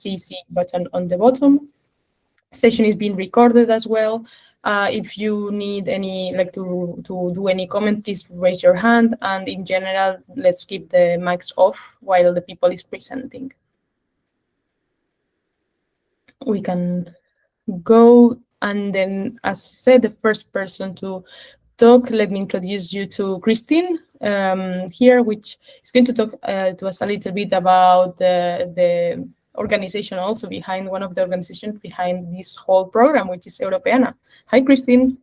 CC button on the bottom. Session is being recorded as well. If you need any to do any comment, please raise your hand. And in general, let's keep the mics off while the people is presenting. We can go, and then, as I said, the first person to talk, let me introduce you to Christine here, which is going to talk to us a little bit about the organization also behind, one of the organizations behind this whole program, which is Europeana. Hi, Christine.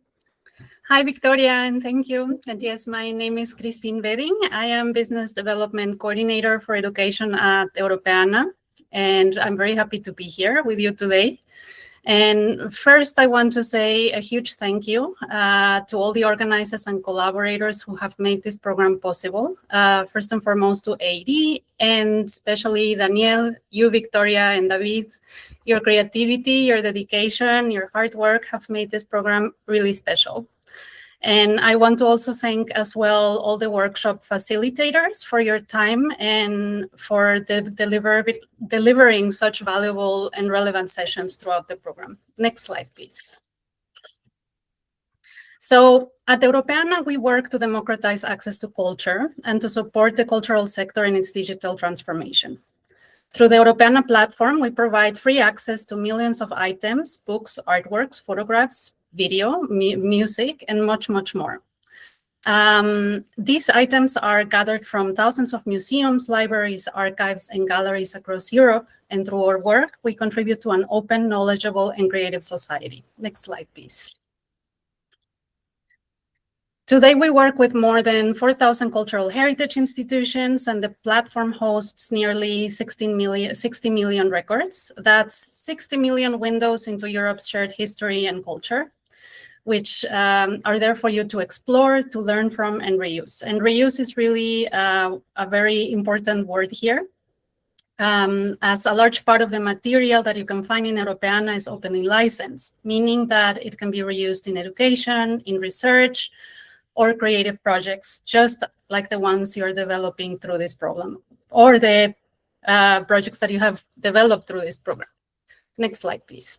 Hi, Victoria, and thank you. And yes, my name is Christine Beding. I am Business Development Coordinator for Education at Europeana, and I'm very happy to be here with you today. And first, I want to say a huge thank you to all the organizers and collaborators who have made this program possible. First and foremost to AIDI, and especially Daniel, you, Victoria, and David. Your creativity, your dedication, your hard work have made this program really special. And I want to also thank as well all the workshop facilitators for your time and for delivering such valuable and relevant sessions throughout the program. Next slide, please. So at Europeana, we work to democratize access to culture and to support the cultural sector in its digital transformation. Through the Europeana platform, we provide free access to millions of items, books, artworks, photographs, video, music, and much, much more. These items are gathered from thousands of museums, libraries, archives, and galleries across Europe. And through our work, we contribute to an open, knowledgeable, and creative society. Next slide, please. Today, we work with more than 4,000 cultural heritage institutions, and the platform hosts nearly 60 million records. That's 60 million windows into Europe's shared history and culture, which are there for you to explore, to learn from, and reuse. And reuse is really a very important word here, as a large part of the material that you can find in Europeana is openly licensed, meaning that it can be reused in education, in research, or creative projects, just like the ones you're developing through this program, or the projects that you have developed through this program. Next slide, please.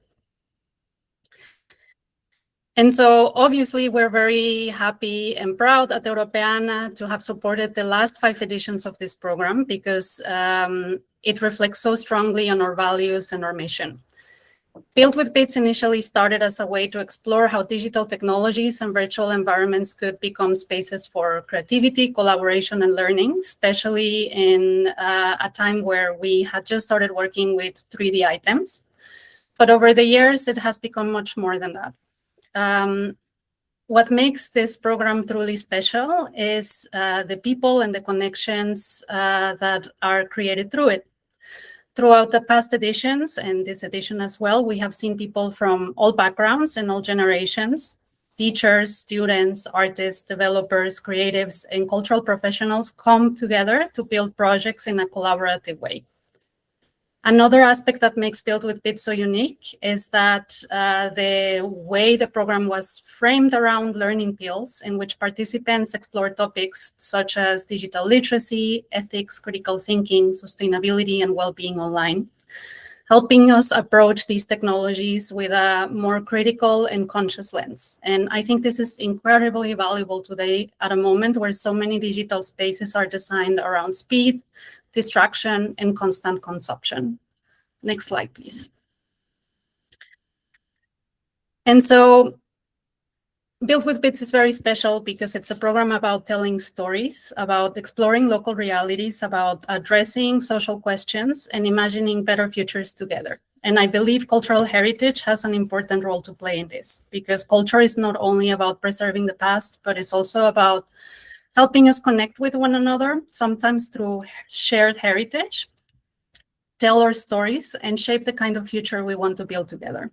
And so obviously, we're very happy and proud at Europeana to have supported the last 5 editions of this program, because it reflects so strongly on our values and our mission. Built with Bits initially started as a way to explore how digital technologies and virtual environments could become spaces for creativity, collaboration, and learning, especially in a time where we had just started working with 3D items. But over the years, it has become much more than that. What makes this program truly special is the people and the connections that are created through it. Throughout the past editions, and this edition as well, we have seen people from all backgrounds and all generations, teachers, students, artists, developers, creatives, and cultural professionals come together to build projects in a collaborative way. Another aspect that makes Built with Bits so unique is that the way the program was framed around learning fields, in which participants explore topics such as digital literacy, ethics, critical thinking, sustainability, and well-being online, helping us approach these technologies with a more critical and conscious lens. And I think this is incredibly valuable today at a moment where so many digital spaces are designed around speed, distraction, and constant consumption. Next slide, please. And so Built with Bits is very special because it's a program about telling stories, about exploring local realities, about addressing social questions, and imagining better futures together. And I believe cultural heritage has an important role to play in this, because culture is not only about preserving the past, but it's also about helping us connect with one another, sometimes through shared heritage, tell our stories, and shape the kind of future we want to build together.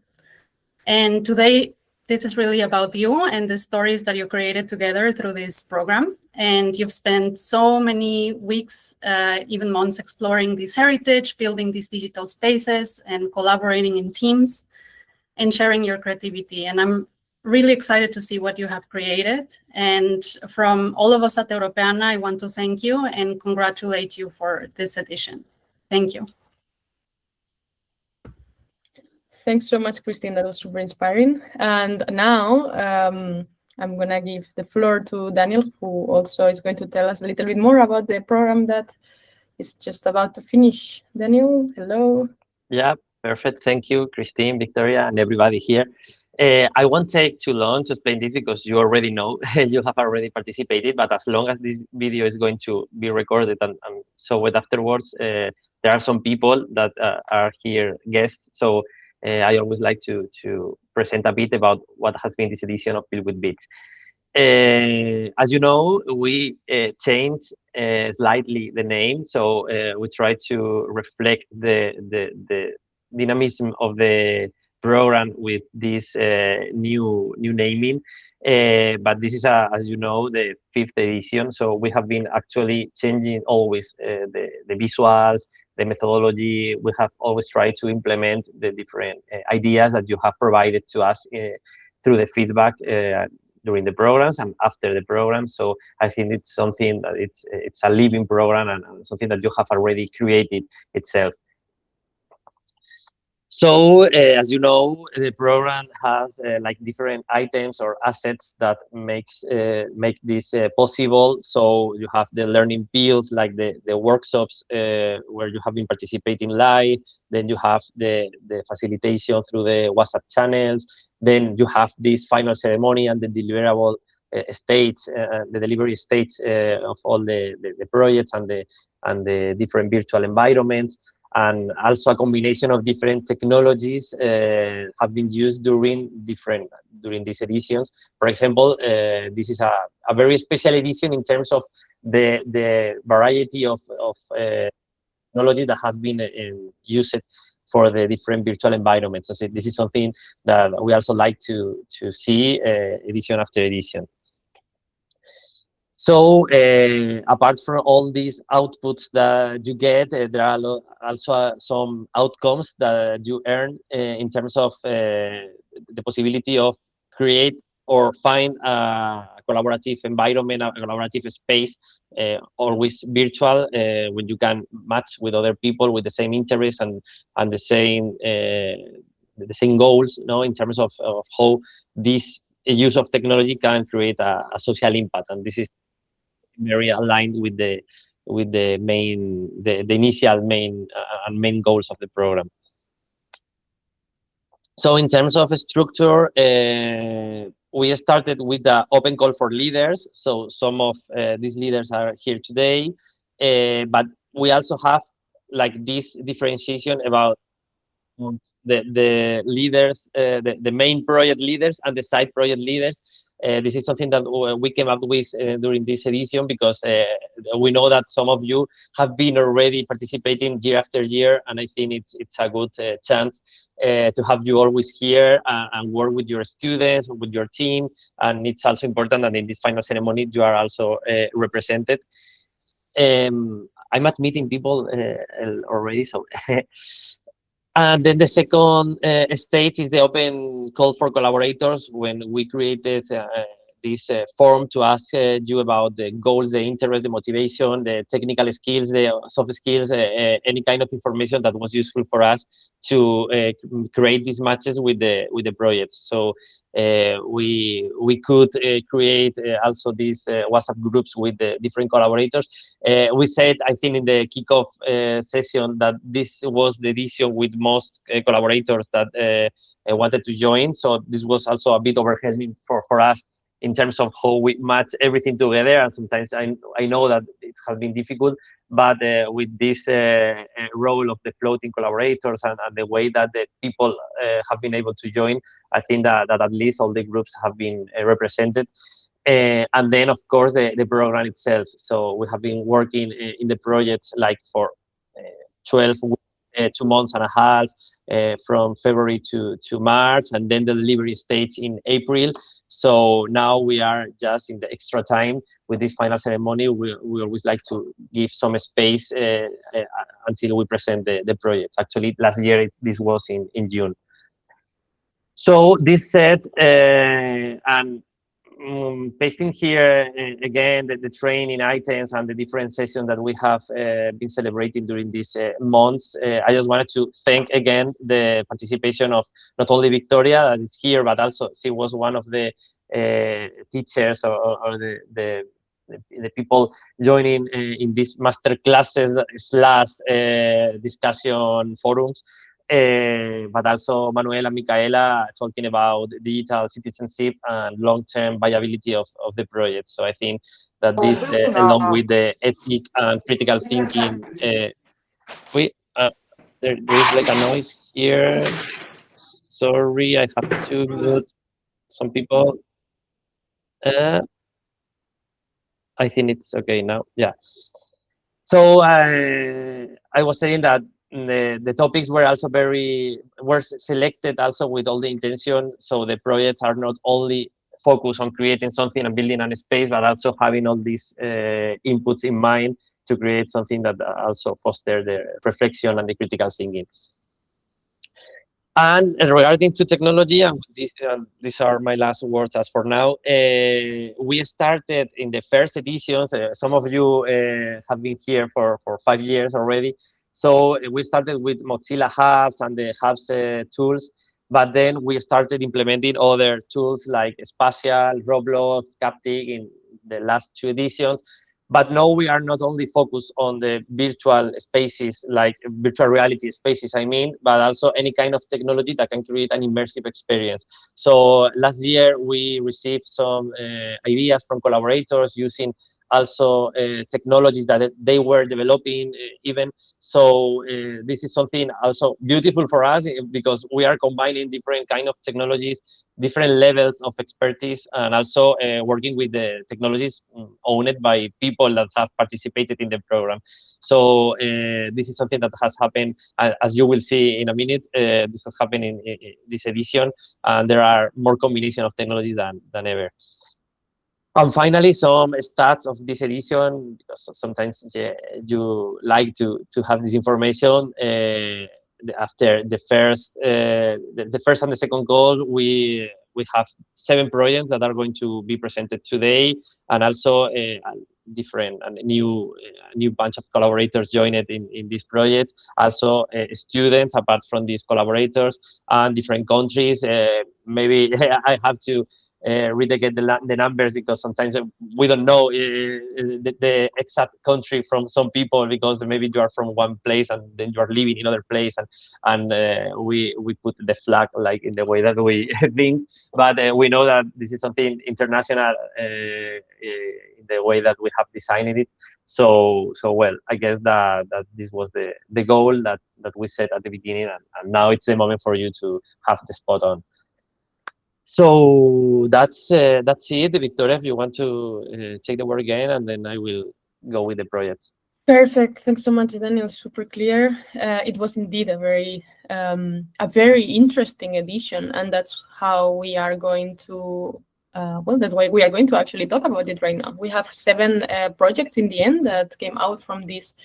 And today, this is really about you and the stories that you created together through this program. And you've spent so many weeks, even months, exploring this heritage, building these digital spaces, and collaborating in teams, and sharing your creativity. And I'm really excited to see what you have created. And from all of us at Europeana, I want to thank you and congratulate you for this edition. Thank you. Thanks so much, Christine. That was super inspiring. And now I'm going to give the floor to Daniel, who also is going to tell us a little bit more about the program that is just about to finish. Daniel, hello. Yeah, perfect. Thank you, Christine, Victoria, and everybody here. I won't take too long to explain this because you already know, you have already participated, but as long as this video is going to be recorded and so it afterwards, there are some people that are here guests. So I always like to present a bit about what has been this edition of Build with Bits. As you know, we changed slightly the name, so we try to reflect the dynamism of the program with this new naming. But this is, as you know, the fifth edition, so we have been actually changing always the visuals, the methodology. We have always tried to implement the different ideas that you have provided to us through the feedback during the programs and after the program. So I think it's something that it's a living program and something that you have already created itself. So as you know, the program has like different items or assets that make this possible. So you have the learning fields like the workshops where you have been participating live. Then you have the facilitation through the WhatsApp channels. Then you have this final ceremony and the deliverable stage, the delivery stage of all the projects and the different virtual environments. And also a combination of different technologies have been used during these editions. For example, this is a very special edition in terms of the variety of technology that have been used for the different virtual environments. So this is something that we also like to see edition after edition. So apart from all these outputs that you get, there are also some outcomes that you earn in terms of the possibility of create or find a collaborative environment, a collaborative space, always virtual, when you can match with other people with the same interests and the same goals, you know, in terms of how this use of technology can create a social impact. And this is very aligned with the initial main goals of the program. So in terms of structure, we started with the open call for leaders. So some of these leaders are here today, but we also have like this differentiation about the leaders, the main project leaders and the side project leaders. This is something that we came up with during this edition because we know that some of you have been already participating year after year, and I think it's a good chance to have you always here and work with your students, with your team. And it's also important that in this final ceremony you are also represented. I'm admitting people already, so and then the second stage is the open call for collaborators. When we created this form to ask you about the goals, the interest, the motivation, the technical skills, the soft skills, any kind of information that was useful for us to create these matches with the projects. So we could create also these WhatsApp groups with the different collaborators. We said, I think, in the kickoff session that this was the edition with most collaborators that wanted to join. So this was also a bit overwhelming for us in terms of how we match everything together. And sometimes I know that it has been difficult, but with this role of the floating collaborators and the way that the people have been able to join, I think that at least all the groups have been represented. And then, of course, the program itself. So we have been working in the projects like for 12 weeks, 2 months and a half, from February to March, and then the delivery stage in April. So now we are just in the extra time with this final ceremony. We always like to give some space until we present the projects. Actually, last year this was in June. So this said, and pasting here again the training items and the different sessions that we have been celebrating during these months. I just wanted to thank again the participation of not only Victoria that is here, but also she was one of the teachers or the people joining in these master classes / discussion forums. But also Manuel and Micaela talking about digital citizenship and long-term viability of the project. So I think that this, along with the ethic and critical thinking, there is like a noise here. Sorry, I have to mute some people. I think it's okay now. Yeah. So I was saying that the topics were also selected also with all the intention. So the projects are not only focused on creating something and building a space, but also having all these inputs in mind to create something that also foster the reflection and the critical thinking. And regarding to technology, and these are my last words as for now, we started in the first editions. Some of you have been here for 5 years already. So we started with Mozilla Hubs and the Hubs tools, but then we started implementing other tools like Spatial, Roblox, Captic in the last 2 editions. But now we are not only focused on the virtual spaces, like virtual reality spaces, I mean, but also any kind of technology that can create an immersive experience. So last year we received some ideas from collaborators using also technologies that they were developing even. So this is something also beautiful for us because we are combining different kind of technologies, different levels of expertise, and also working with the technologies owned by people that have participated in the program. So this is something that has happened, as you will see in a minute. This has happened in this edition, and there are more combination of technologies than ever. And finally, some stats of this edition, because sometimes you like to have this information. After the first and the second goal, we have 7 projects that are going to be presented today, and also a different and new bunch of collaborators joined in this project. Also, students apart from these collaborators, and different countries. Maybe I have to read again the numbers because sometimes we don't know the exact country from some people, because maybe you are from one place and then you are living in other place, and we put the flag like in the way that we think, but we know that this is something international in the way that we have designed it. So well, I guess that this was the goal that we set at the beginning, and now it's the moment for you to have the spot on. So that's it. Victoria, if you want to take the word again, and then I will go with the projects. Perfect. Thanks so much, Daniel. Super clear. It was indeed a very interesting edition, and that's how we are going to. That's why we are going to actually talk about it right now. We have 7 projects in the end that came out from this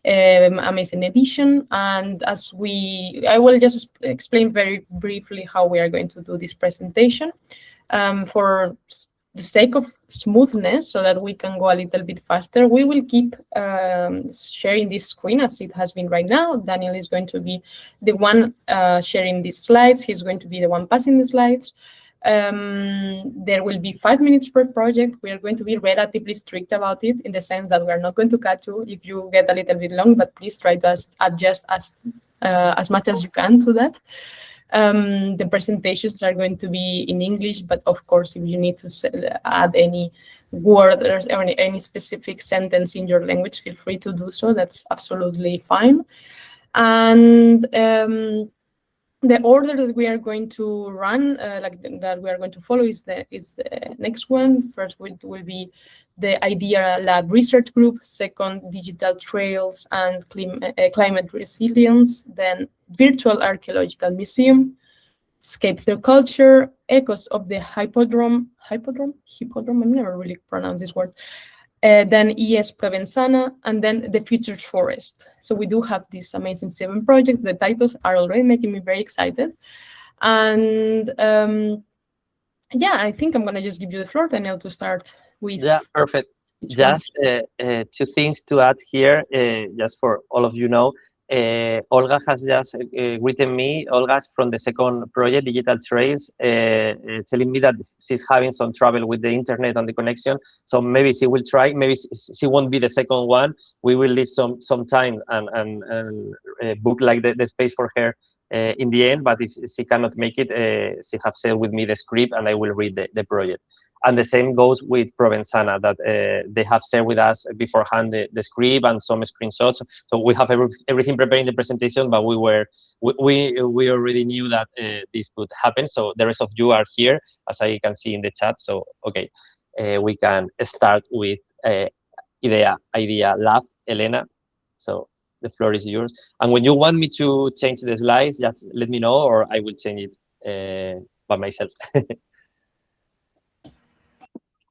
amazing edition, and I will just explain very briefly how we are going to do this presentation for the sake of smoothness, so that we can go a little bit faster. We will keep sharing this screen as it has been right now. Daniel is going to be the one sharing these slides. He's going to be the one passing the slides. There will be 5 minutes per project. We are going to be relatively strict about it, in the sense that we are not going to cut you if you get a little bit long, but please try to adjust as much as you can to that. The presentations are going to be in English, but of course, if you need to add any word or any specific sentence in your language, feel free to do so. That's absolutely fine. And the order that we are going to run, that we are going to follow, is the next one. First, it will be the Idea Lab Research Group. Second, Digital Trails and Climate Resilience. Then, Virtual Archaeological Museum. Escape Through Culture. Echoes of the Hippodrome. Hippodrome. I've never really pronounced this word. Then ES Provenzana, and then The Future Forest. So we do have these amazing 7 projects. The titles are already making me very excited. And yeah, I think I'm going to just give you the floor, Daniel, to start with. Yeah, perfect. each one. Just two things to add here, just for all of you know. Olga has just written me. Olga's from the second project, Digital Trails, telling me that she's having some trouble with the internet and the connection. So maybe she will try. Maybe she won't be the second one. We will leave some time and book like the space for her in the end. But if she cannot make it, she have shared with me the script, and I will read the project. And the same goes with Provenzana, that they have shared with us beforehand the script and some screenshots. So we have everything prepared in the presentation, but we already knew that this could happen. So the rest of you are here, as I can see in the chat. So okay, we can start with Idea Lab, Elena. So the floor is yours. And when you want me to change the slides, just let me know, or I will change it by myself.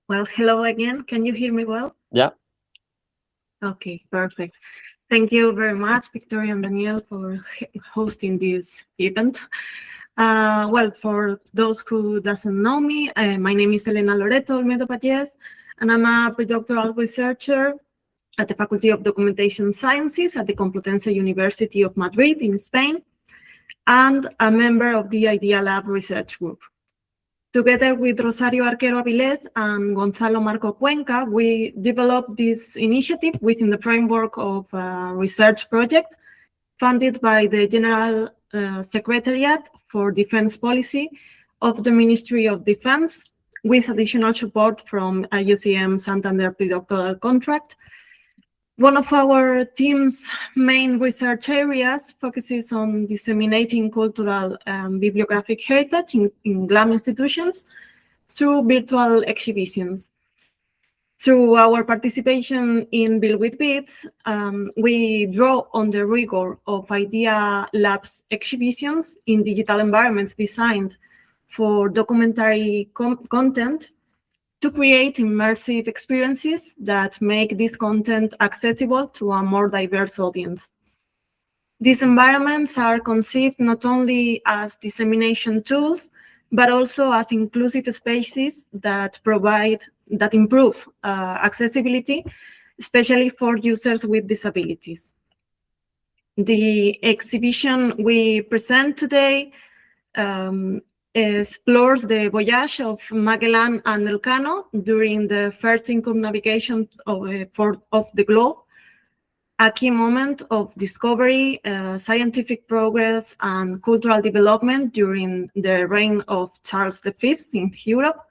Well, hello again. Can you hear me well? Yeah. Okay, perfect. Thank you very much, Victoria and Daniel, for hosting this event. Well, for those who doesn't know me, my name is Elena Loreto Olmedo Paties, and I'm a predoctoral researcher at the Faculty of Documentation Sciences at the Complutense University of Madrid in Spain, and a member of the IDEA Lab research group. Together with Rosario Arquero Avilés and Gonzalo Marco Cuenca, we developed this initiative within the framework of a research project funded by the General Secretariat for Defense Policy of the Ministry of Defense, with additional support from a UCM Santander predoctoral contract. One of our team's main research areas focuses on disseminating cultural and bibliographic heritage in GLAM institutions through virtual exhibitions. Through our participation in Build with Bits, we draw on the rigor of IDEA Labs exhibitions in digital environments designed for documentary content to create immersive experiences that make this content accessible to a more diverse audience. These environments are conceived not only as dissemination tools, but also as inclusive spaces that improve accessibility, especially for users with disabilities. The exhibition we present today explores the voyage of Magellan and Elcano during the first circumnavigation of the globe, a key moment of discovery, scientific progress, and cultural development during the reign of Charles V in Europe.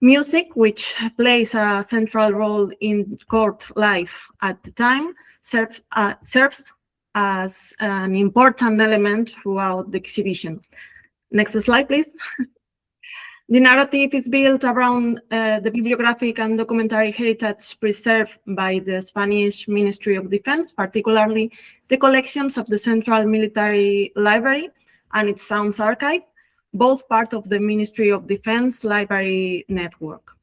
Music, which plays a central role in court life at the time, serves as an important element throughout the exhibition. Next slide, please. The narrative is built around the bibliographic and documentary heritage preserved by the Spanish Ministry of Defense, particularly the collections of the Central Military Library and its Sounds Archive, both part of the Ministry of Defense library network.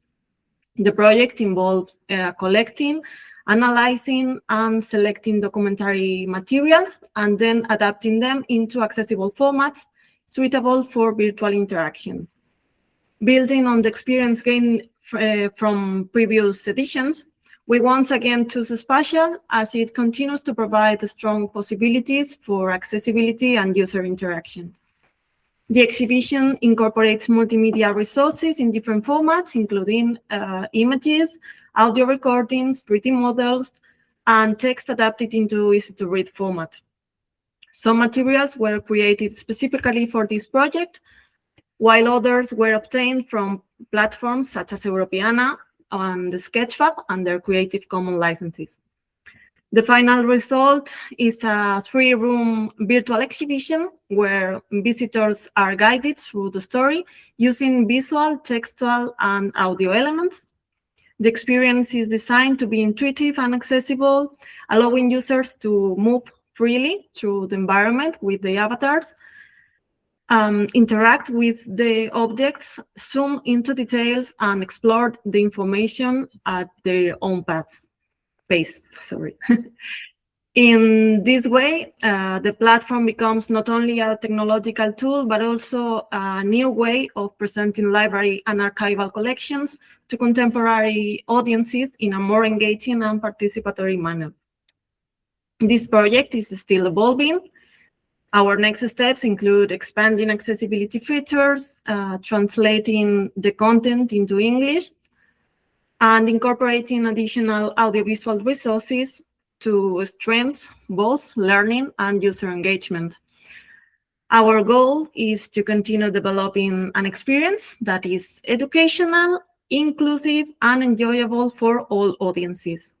The project involved collecting, analyzing, and selecting documentary materials, and then adapting them into accessible formats suitable for virtual interaction. Building on the experience gained from previous editions, we once again choose Spatial as it continues to provide strong possibilities for accessibility and user interaction. The exhibition incorporates multimedia resources in different formats, including images, audio recordings, 3D models, and text adapted into easy-to-read format. Some materials were created specifically for this project, while others were obtained from platforms such as Europeana and the Sketchfab under Creative Commons licenses. The final result is a 3-room virtual exhibition where visitors are guided through the story using visual, textual, and audio elements. The experience is designed to be intuitive and accessible, allowing users to move freely through the environment with the avatars, interact with the objects, zoom into details, and explore the information at their own pace. In this way, the platform becomes not only a technological tool, but also a new way of presenting library and archival collections to contemporary audiences in a more engaging and participatory manner. This project is still evolving. Our next steps include expanding accessibility features, translating the content into English, and incorporating additional audiovisual resources to strengthen both learning and user engagement. Our goal is to continue developing an experience that is educational, inclusive, and enjoyable for all audiences.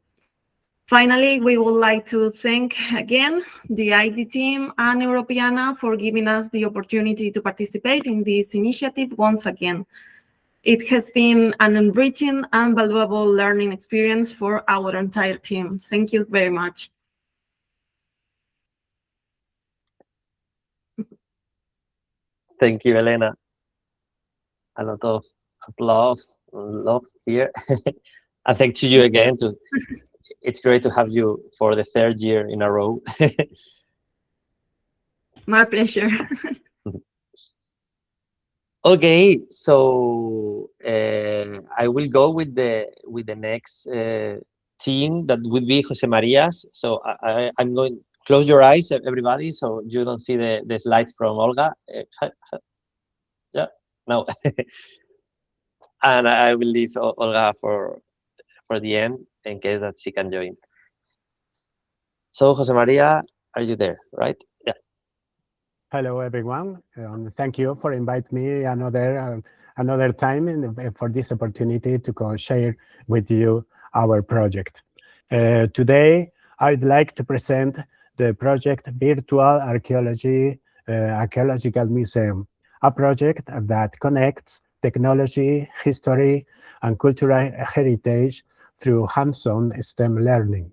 Finally, we would like to thank again the AIDI team and Europeana for giving us the opportunity to participate in this initiative once again. It has been an enriching and valuable learning experience for our entire team. Thank you very much. Thank you, Elena. A lot of applause and love here. And thanks to you again. It's great to have you for the third year in a row. My pleasure. Okay, so I will go with the next team that would be Jose Maria's. So I'm going close your eyes, everybody, so you don't see the slides from Olga. Yeah, no. And I will leave Olga for the end in case that she can join. So Jose Maria, are you there? Right? Yeah. Hello, everyone. Thank you for inviting me another time for this opportunity to share with you our project. Today, I'd like to present the project Virtual Archaeological Museum, a project that connects technology, history, and cultural heritage through hands-on STEM learning.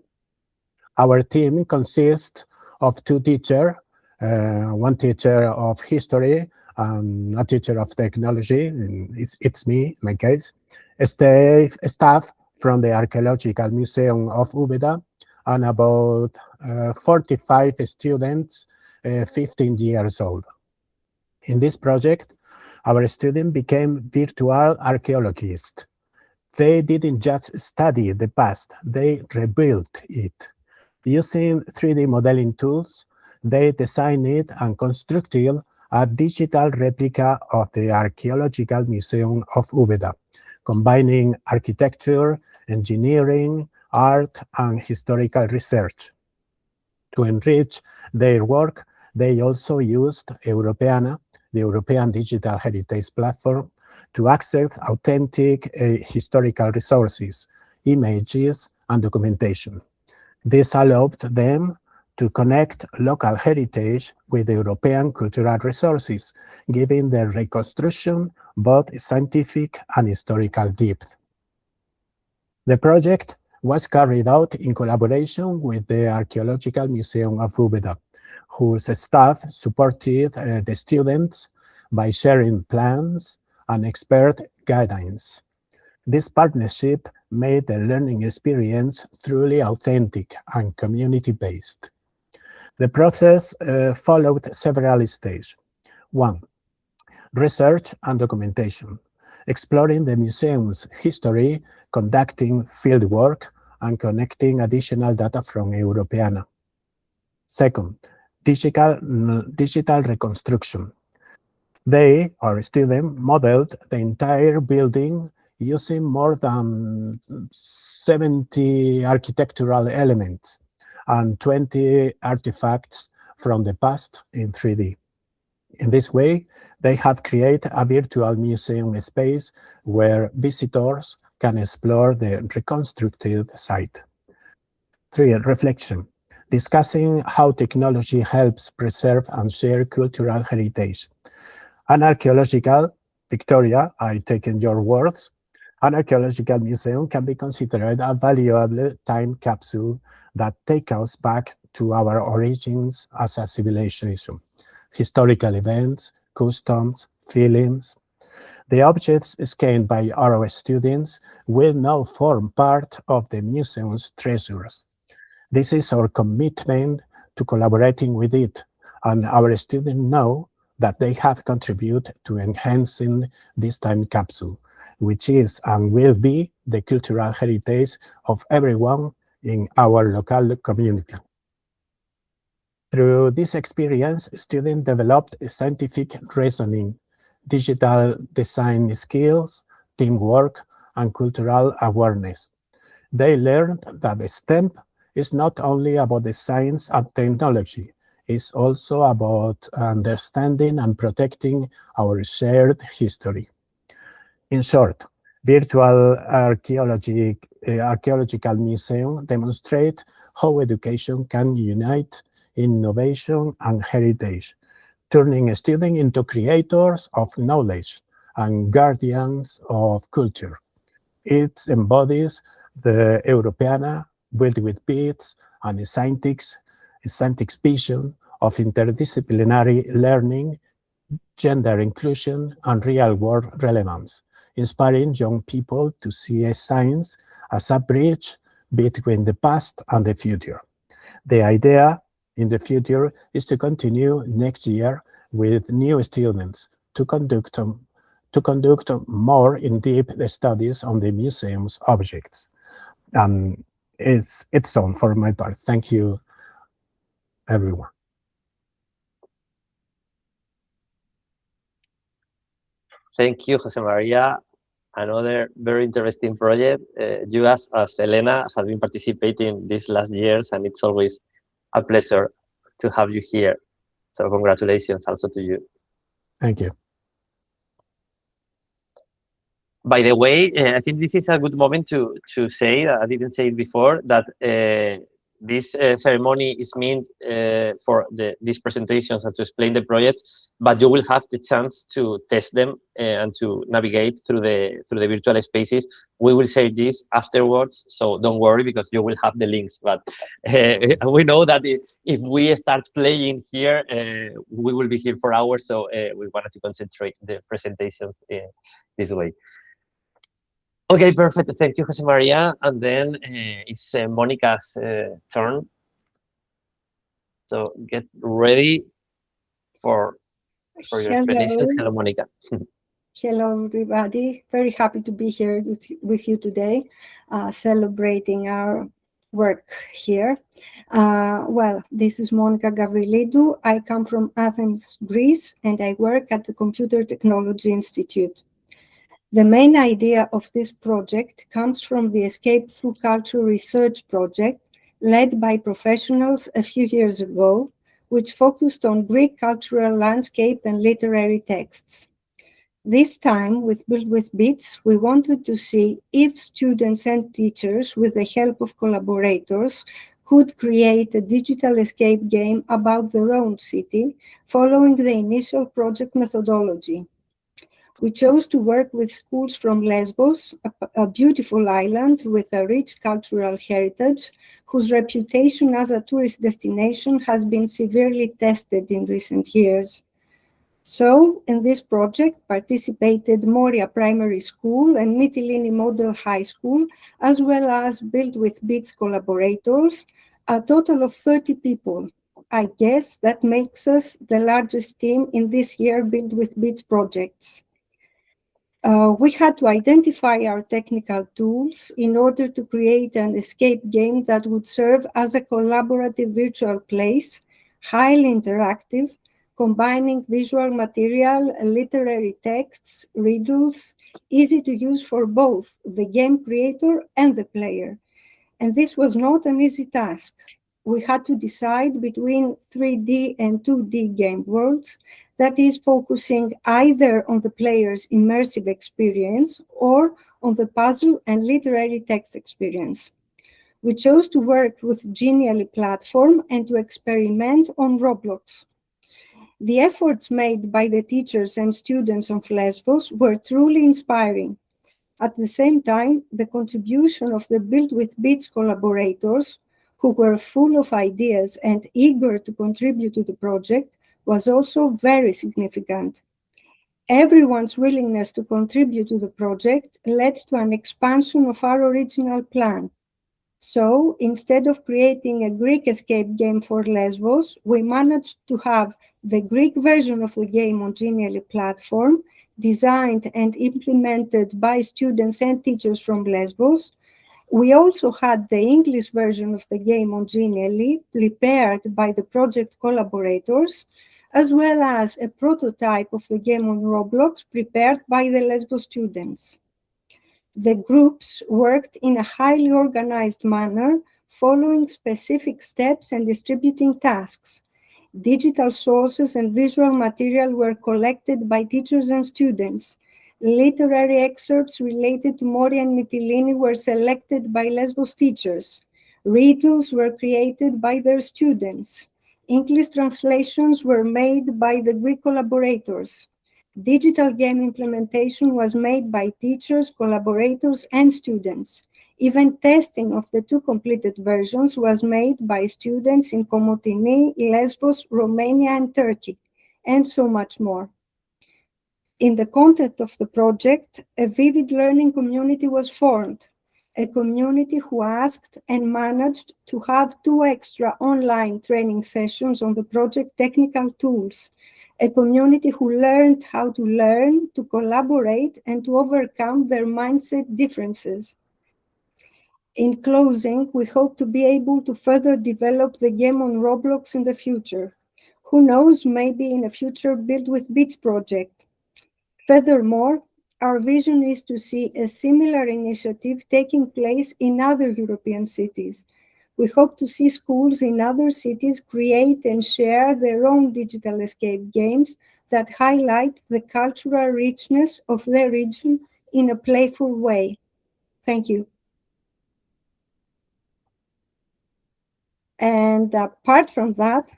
Our team consists of two teachers, one teacher of history, a teacher of technology, and it's me, in my case, staff from the Archaeological Museum of Úbeda, and about 45 students, 15 years old. In this project, our students became virtual archaeologists. They didn't just study the past, they rebuilt it. Using 3D modeling tools, they designed and constructed a digital replica of the Archaeological Museum of Úbeda, combining architecture, engineering, art, and historical research. To enrich their work, they also used Europeana, the European Digital Heritage Platform, to access authentic historical resources, images, and documentation. This allowed them to connect local heritage with European cultural resources, giving the reconstruction both scientific and historical depth. The project was carried out in collaboration with the Archaeological Museum of Úbeda, whose staff supported the students by sharing plans and expert guidance. This partnership made the learning experience truly authentic and community-based. The process followed several stages. 1. Research and documentation, exploring the museum's history, conducting fieldwork, and connecting additional data from Europeana. 2. Digital reconstruction. They, our students, modeled the entire building using more than 70 architectural elements and 20 artifacts from the past in 3D. In this way, they have created a virtual museum space where visitors can explore the reconstructed site. 3. Reflection, discussing how technology helps preserve and share cultural heritage. An archaeological, Victoria, I take in your words, an archaeological museum can be considered a valuable time capsule that takes us back to our origins as a civilization, historical events, customs, feelings. The objects scanned by our students will now form part of the museum's treasures. This is our commitment to collaborating with it, and our students know that they have contributed to enhancing this time capsule, which is and will be the cultural heritage of everyone in our local community. Through this experience, students developed scientific reasoning, digital design skills, teamwork, and cultural awareness. They learned that STEM is not only about the science and technology, it's also about understanding and protecting our shared history. In short, virtual archaeological museum demonstrate how education can unite innovation and heritage, turning students into creators of knowledge and guardians of culture. It embodies the Europeana, built with beats, and a scientific vision of interdisciplinary learning, gender inclusion, and real-world relevance, inspiring young people to see science as a bridge between the past and the future. The idea in the future is to continue next year with new students to conduct more in-depth studies on the museum's objects. It's all for my part. Thank you, everyone. Thank you, Jose Maria. Another very interesting project. You, as Elena, have been participating these last years, and it's always a pleasure to have you here. So congratulations also to you. Thank you. By the way, I think this is a good moment to say, that I didn't say it before, that this ceremony is meant for these presentations and to explain the project, but you will have the chance to test them and to navigate through the virtual spaces. We will share this afterwards, so don't worry, because you will have the links. But we know that if we start playing here, we will be here for hours, so we wanted to concentrate the presentations this way. Okay, perfect. Thank you, Jose Maria. And then it's Monica's turn. So get ready for your explanation. Hello, Monica. Hello, everybody. Very happy to be here with you today, celebrating our work here. Well, this is Monica Gavrilidou. I come from Athens, Greece, and I work at the Computer Technology Institute. The main idea of this project comes from the Escape Through Culture research project led by professionals a few years ago, which focused on Greek cultural landscape and literary texts. This time, with Build with Bits, we wanted to see if students and teachers, with the help of collaborators, could create a digital escape game about their own city, following the initial project methodology. We chose to work with schools from Lesbos, a beautiful island with a rich cultural heritage, whose reputation as a tourist destination has been severely tested in recent years. So, in this project participated Moria Primary School and Mytilene Model High School, as well as Build with Bits collaborators, a total of 30 people. I guess that makes us the largest team in this year Build with Bits projects. We had to identify our technical tools in order to create an escape game that would serve as a collaborative virtual place, highly interactive, combining visual material, literary texts, riddles, easy to use for both the game creator and the player. And this was not an easy task. We had to decide between 3D and 2D game worlds, that is focusing either on the player's immersive experience or on the puzzle and literary text experience. We chose to work with Genially platform and to experiment on Roblox. The efforts made by the teachers and students of Lesbos were truly inspiring. At the same time, the contribution of the Build with Bits collaborators, who were full of ideas and eager to contribute to the project, was also very significant. Everyone's willingness to contribute to the project led to an expansion of our original plan. So instead of creating a Greek escape game for Lesbos, we managed to have the Greek version of the game on Genially platform, designed and implemented by students and teachers from Lesbos. We also had the English version of the game on Genially, prepared by the project collaborators, as well as a prototype of the game on Roblox prepared by the Lesbos students. The groups worked in a highly organized manner, following specific steps and distributing tasks. Digital sources and visual material were collected by teachers and students. Literary excerpts related to Mori and Mytilene were selected by Lesbos teachers. Riddles were created by their students. English translations were made by the Greek collaborators. Digital game implementation was made by teachers, collaborators, and students. Even testing of the two completed versions was made by students in Komotini, Lesbos, Romania, and Turkey, and so much more. In the context of the project, a vivid learning community was formed, a community who asked and managed to have 2 extra online training sessions on the project technical tools, a community who learned how to learn, to collaborate, and to overcome their mindset differences. In closing, we hope to be able to further develop the game on Roblox in the future. Who knows, maybe in a future Build with Bits project. Furthermore, our vision is to see a similar initiative taking place in other European cities. We hope to see schools in other cities create and share their own digital escape games that highlight the cultural richness of their region in a playful way. Thank you. And apart from that,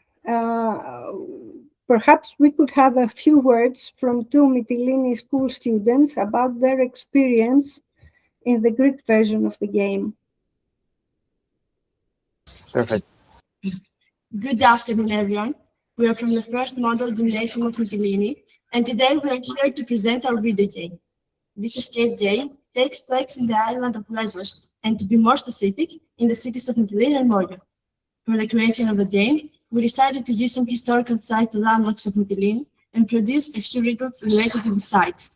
perhaps we could have a few words from 2 Mytilene school students about their experience in the Greek version of the game. Perfect. Good afternoon, everyone. We are from the first model gymnasium of Mytilene, and today we are here to present our video game. This escape game takes place in the island of Lesbos, and to be more specific, in the cities of Mytilene and Moria. For the creation of the game, we decided to use some historical sites, the landmarks of Mytilene, and produce a few riddles related to the sites.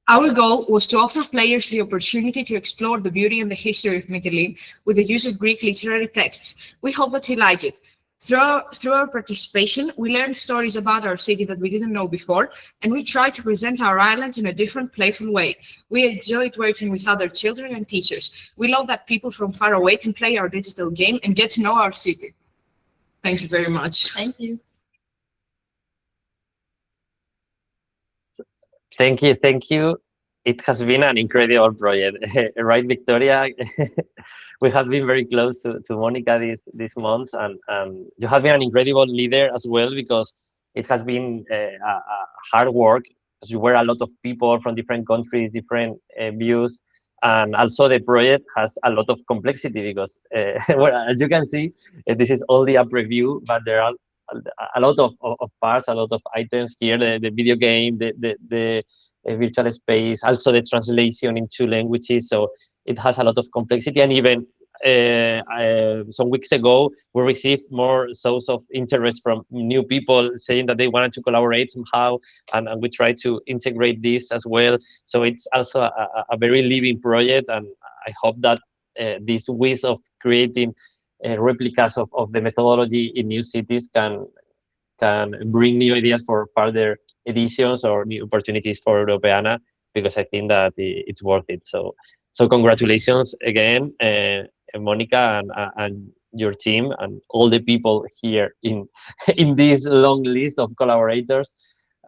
Our goal was to offer players the opportunity to explore the beauty and the history of Mytilene with the use of Greek literary texts. We hope that you like it. Through our participation, we learned stories about our city that we didn't know before, and we tried to present our island in a different, playful way. We enjoyed working with other children and teachers. We love that people from far away can play our digital game and get to know our city. Thank you very much. Thank you. Thank you, thank you. It has been an incredible project, right, Victoria? We have been very close to Monica this month, and you have been an incredible leader as well, because it has been a hard work, because you were a lot of people from different countries, different views, and also the project has a lot of complexity, because well, as you can see, this is only a preview, but there are a lot of parts, a lot of items here, the video game, the virtual space, also the translation in 2 languages. So it has a lot of complexity. And even some weeks ago, we received more source of interest from new people saying that they wanted to collaborate somehow, and we try to integrate this as well. So it's also a very living project, and I hope that this ways of creating replicas of the methodology in new cities can bring new ideas for further editions or new opportunities for Europeana, because I think that it's worth it. So congratulations again, Monica and your team and all the people here in this long list of collaborators,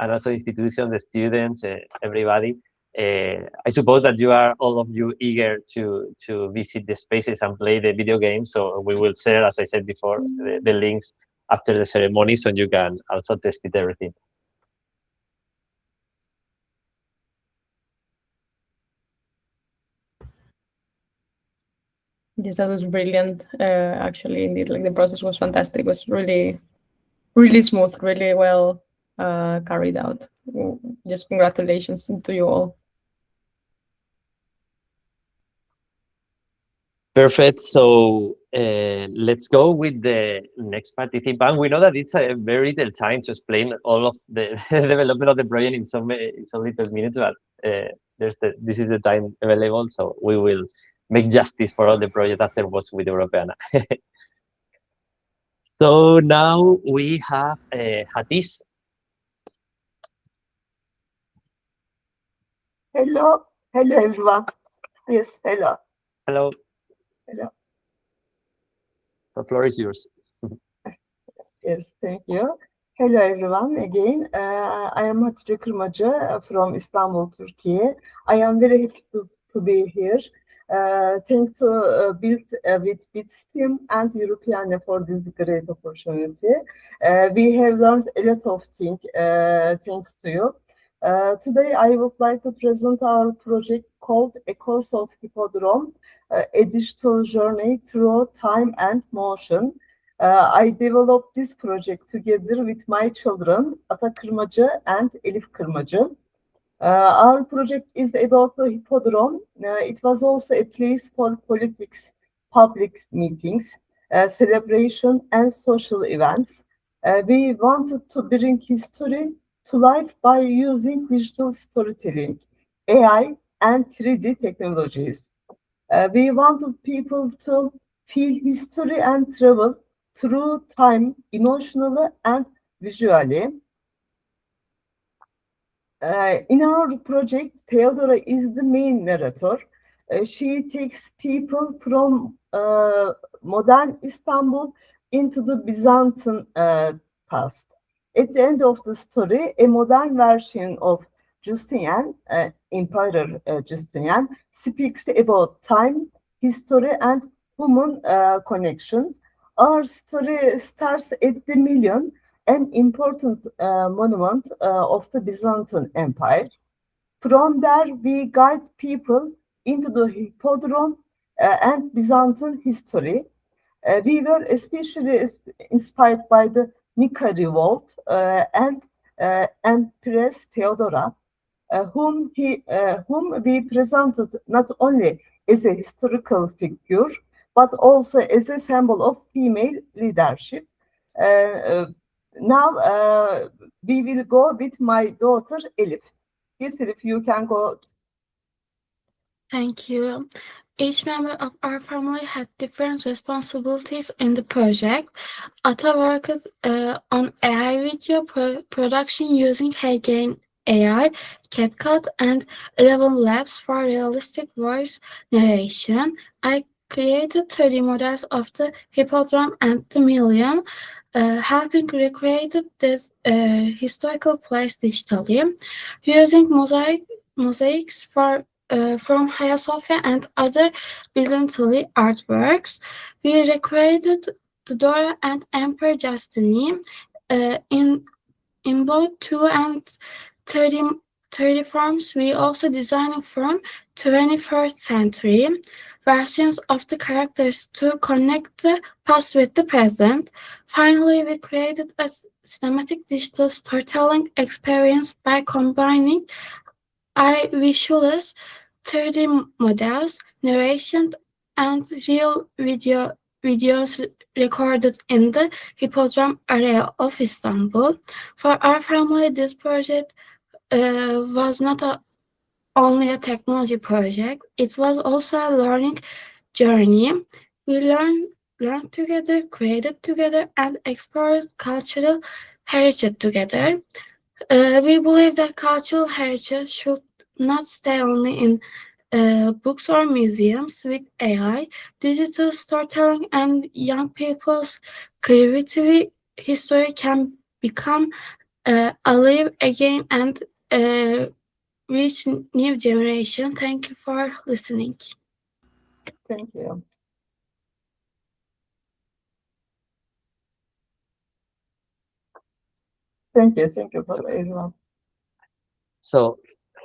and also institutions, the students, everybody. I suppose that all of you eager to visit the spaces and play the video games. So we will share, as I said before, the links after the ceremony, so you can also test it everything. Yes, that was brilliant. Actually, indeed, like the process was fantastic. It was really, really smooth, really well carried out. Just congratulations to you all. Perfect. So let's go with the next participant. We know that it's a very little time to explain all of the development of the project in some little minutes, but this is the time available, so we will make justice for all the project afterwards with Europeana. So now we have Hatis. Hello, hello everyone. Yes, hello, Hello, hello. the floor is yours. Yes, thank you. Hello everyone again. I am Hatice Kırmacı from Istanbul, Turkey. I am very happy to be here. Thanks to build with BITS team and Europeana for this great opportunity. We have learned a lot of things thanks to you. Today I would like to present our project called Echoes of Hippodrome, a digital journey through time and motion. I developed this project together with my children, Ata Kırmacı and Elif Kırmacı. Our project is about the hippodrome. It was also a place for politics, public meetings, celebration, and social events. We wanted to bring history to life by using digital storytelling, AI, and 3D technologies. We wanted people to feel history and travel through time emotionally and visually. In our project, Theodora is the main narrator. She takes people from modern Istanbul into the Byzantine past. At the end of the story, a modern version of Justinian, Emperor Justinian, speaks about time, history, and human connection. Our story starts at the Million, an important monument of the Byzantine Empire. From there, we guide people into the hippodrome and Byzantine history. We were especially inspired by the Nika revolt and Empress Theodora, whom we presented not only as a historical figure, but also as a symbol of female leadership. Now we will go with my daughter Elif. Yes, Elif, you can go. Thank you. Each member of our family had different responsibilities in the project. Ata worked on AI video production using Heygain AI, CapCut, and 11 Labs for realistic voice narration. I created 3D models of the hippodrome and the Million, helping recreate this historical place digitally. Using mosaics from Hagia Sophia and other Byzantine artworks, we recreated the Dora and Emperor Justinian in both 2 and 30 forms. We also designed from 21st century versions of the characters to connect the past with the present. Finally, we created a cinematic digital storytelling experience by combining visuals, 3D models, narration, and real videos recorded in the hippodrome area of Istanbul. For our family, this project was not only a technology project, it was also a learning journey. We learned together, created together, and explored cultural heritage together. We believe that cultural heritage should not stay only in books or museums. With AI, digital storytelling, and young people's creativity, history can become alive again and reach new generation. Thank you for listening. Thank you. Thank you for everyone. So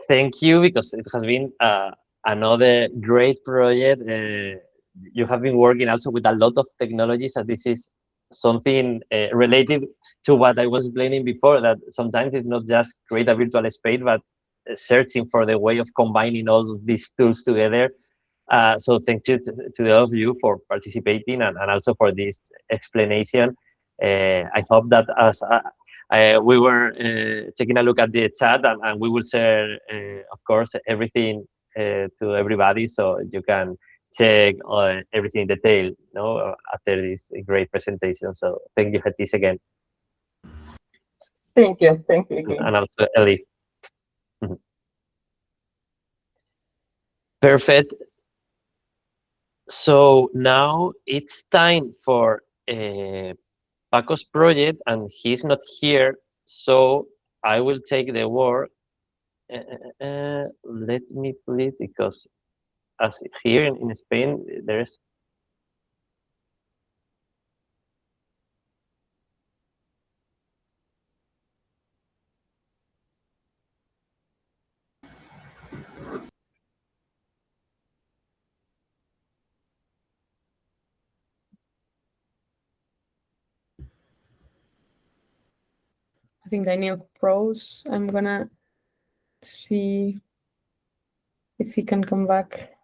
thank you, because it has been another great project. You have been working also with a lot of technologies, and this is something related to what I was explaining before, that sometimes it's not just create a virtual space, but searching for the way of combining all of these tools together. So thank you to all of you for participating and also for this explanation. I hope that as we were taking a look at the chat, and we will share, of course, everything to everybody, so you can check everything in detail, after this great presentation. So thank you, Hatis, again. Thank you again. And also Ellie. Perfect. So now it's time for Paco's project, and he's not here, so I will take the word. Let me please, because as here in Spain, there's I think Daniel froze. I'm gonna see if he can come back.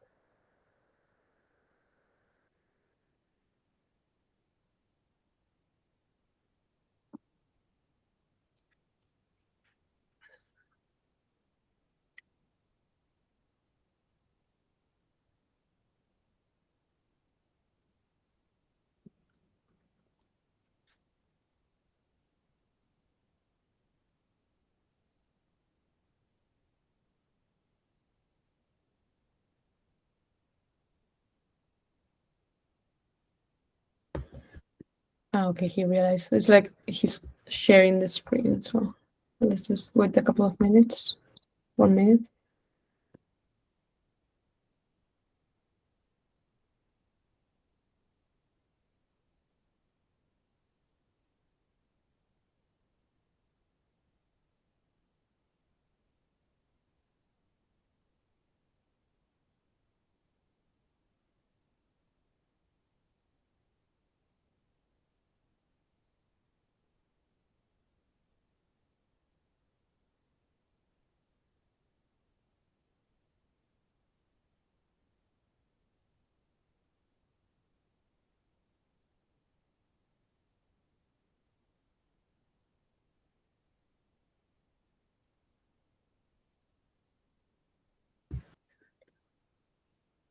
Okay, he realized it's like he's sharing the screen, so let's just wait a couple of minutes. 1 minute.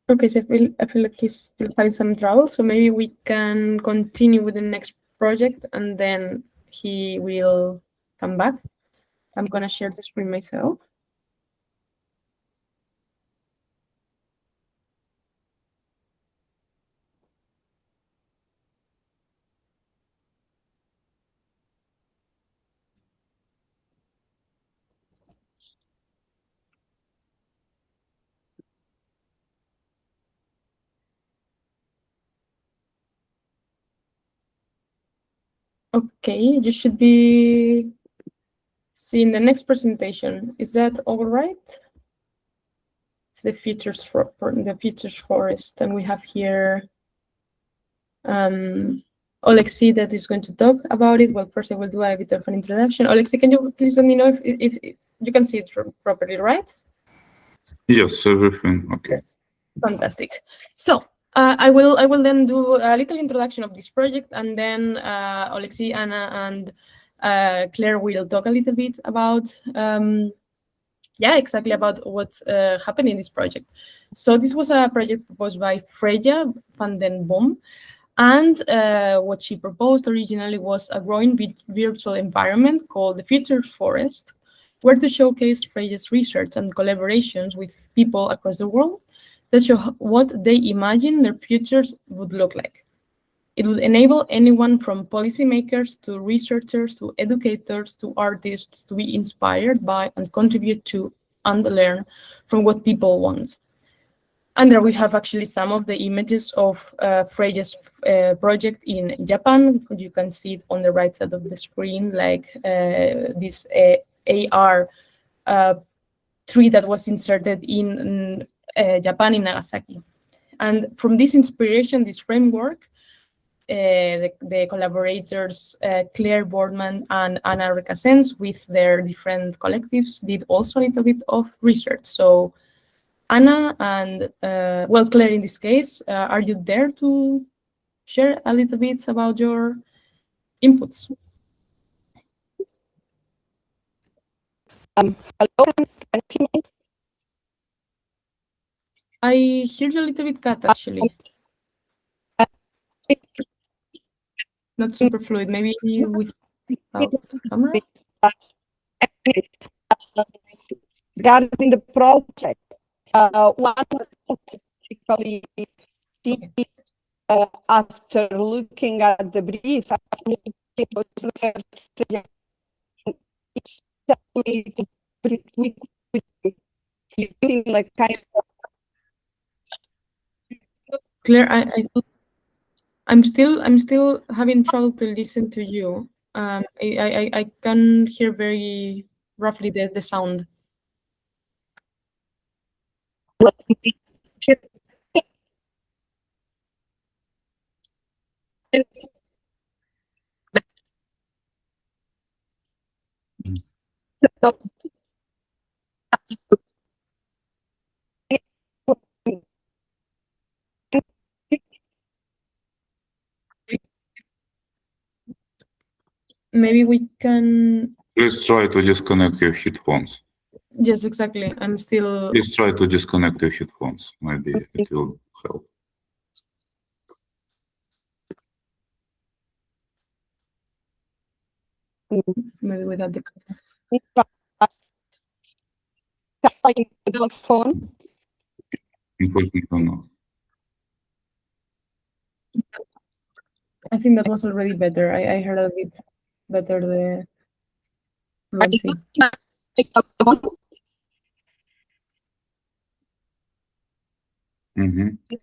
Okay, so I feel like he's still having some trouble, so maybe we can continue with the next project and then he will come back. I'm gonna share the screen myself. Okay, you should be seeing the next presentation. Is that all right? It's the futures for the futures forest, and we have here Oleksiy that is going to talk about it. Well, first I will do a bit of an introduction. Oleksiy, can you please let me know if you can see it properly, right? Yes, everything okay. Yes, fantastic. So I will then do a little introduction of this project, and then Oleksiy, Anna, and Claire will talk a little bit about exactly about what happened in this project. So this was a project proposed by Freya van den Boom, and what she proposed originally was a growing virtual environment called the Future Forest, where to showcase Freya's research and collaborations with people across the world that show what they imagine their futures would look like. It would enable anyone from policymakers to researchers to educators to artists to be inspired by and contribute to and learn from what people want. And there we have actually some of the images of Freya's project in Japan. You can see it on the right side of the screen, like this AR tree that was inserted in Japan in Nagasaki. And from this inspiration, this framework, the collaborators Claire Boardman and Anna Recasens with their different collectives did also a little bit of research. So Anna and, well, Claire in this case, are you there to share a little bit about your inputs? Hello, can you hear me? I hear you a little bit cut, actually. Not super fluid, maybe without camera? Regarding the project, one basically after looking at the brief, Claire, I'm still having trouble to listen to you. I can hear very roughly the sound. Maybe we can. Please try to disconnect your headphones. Yes, exactly. I'm still. Please try to disconnect your headphones. Maybe it will help. Maybe without the. phone. Unfortunately, no. I think that was already better. I heard a bit better the fluency.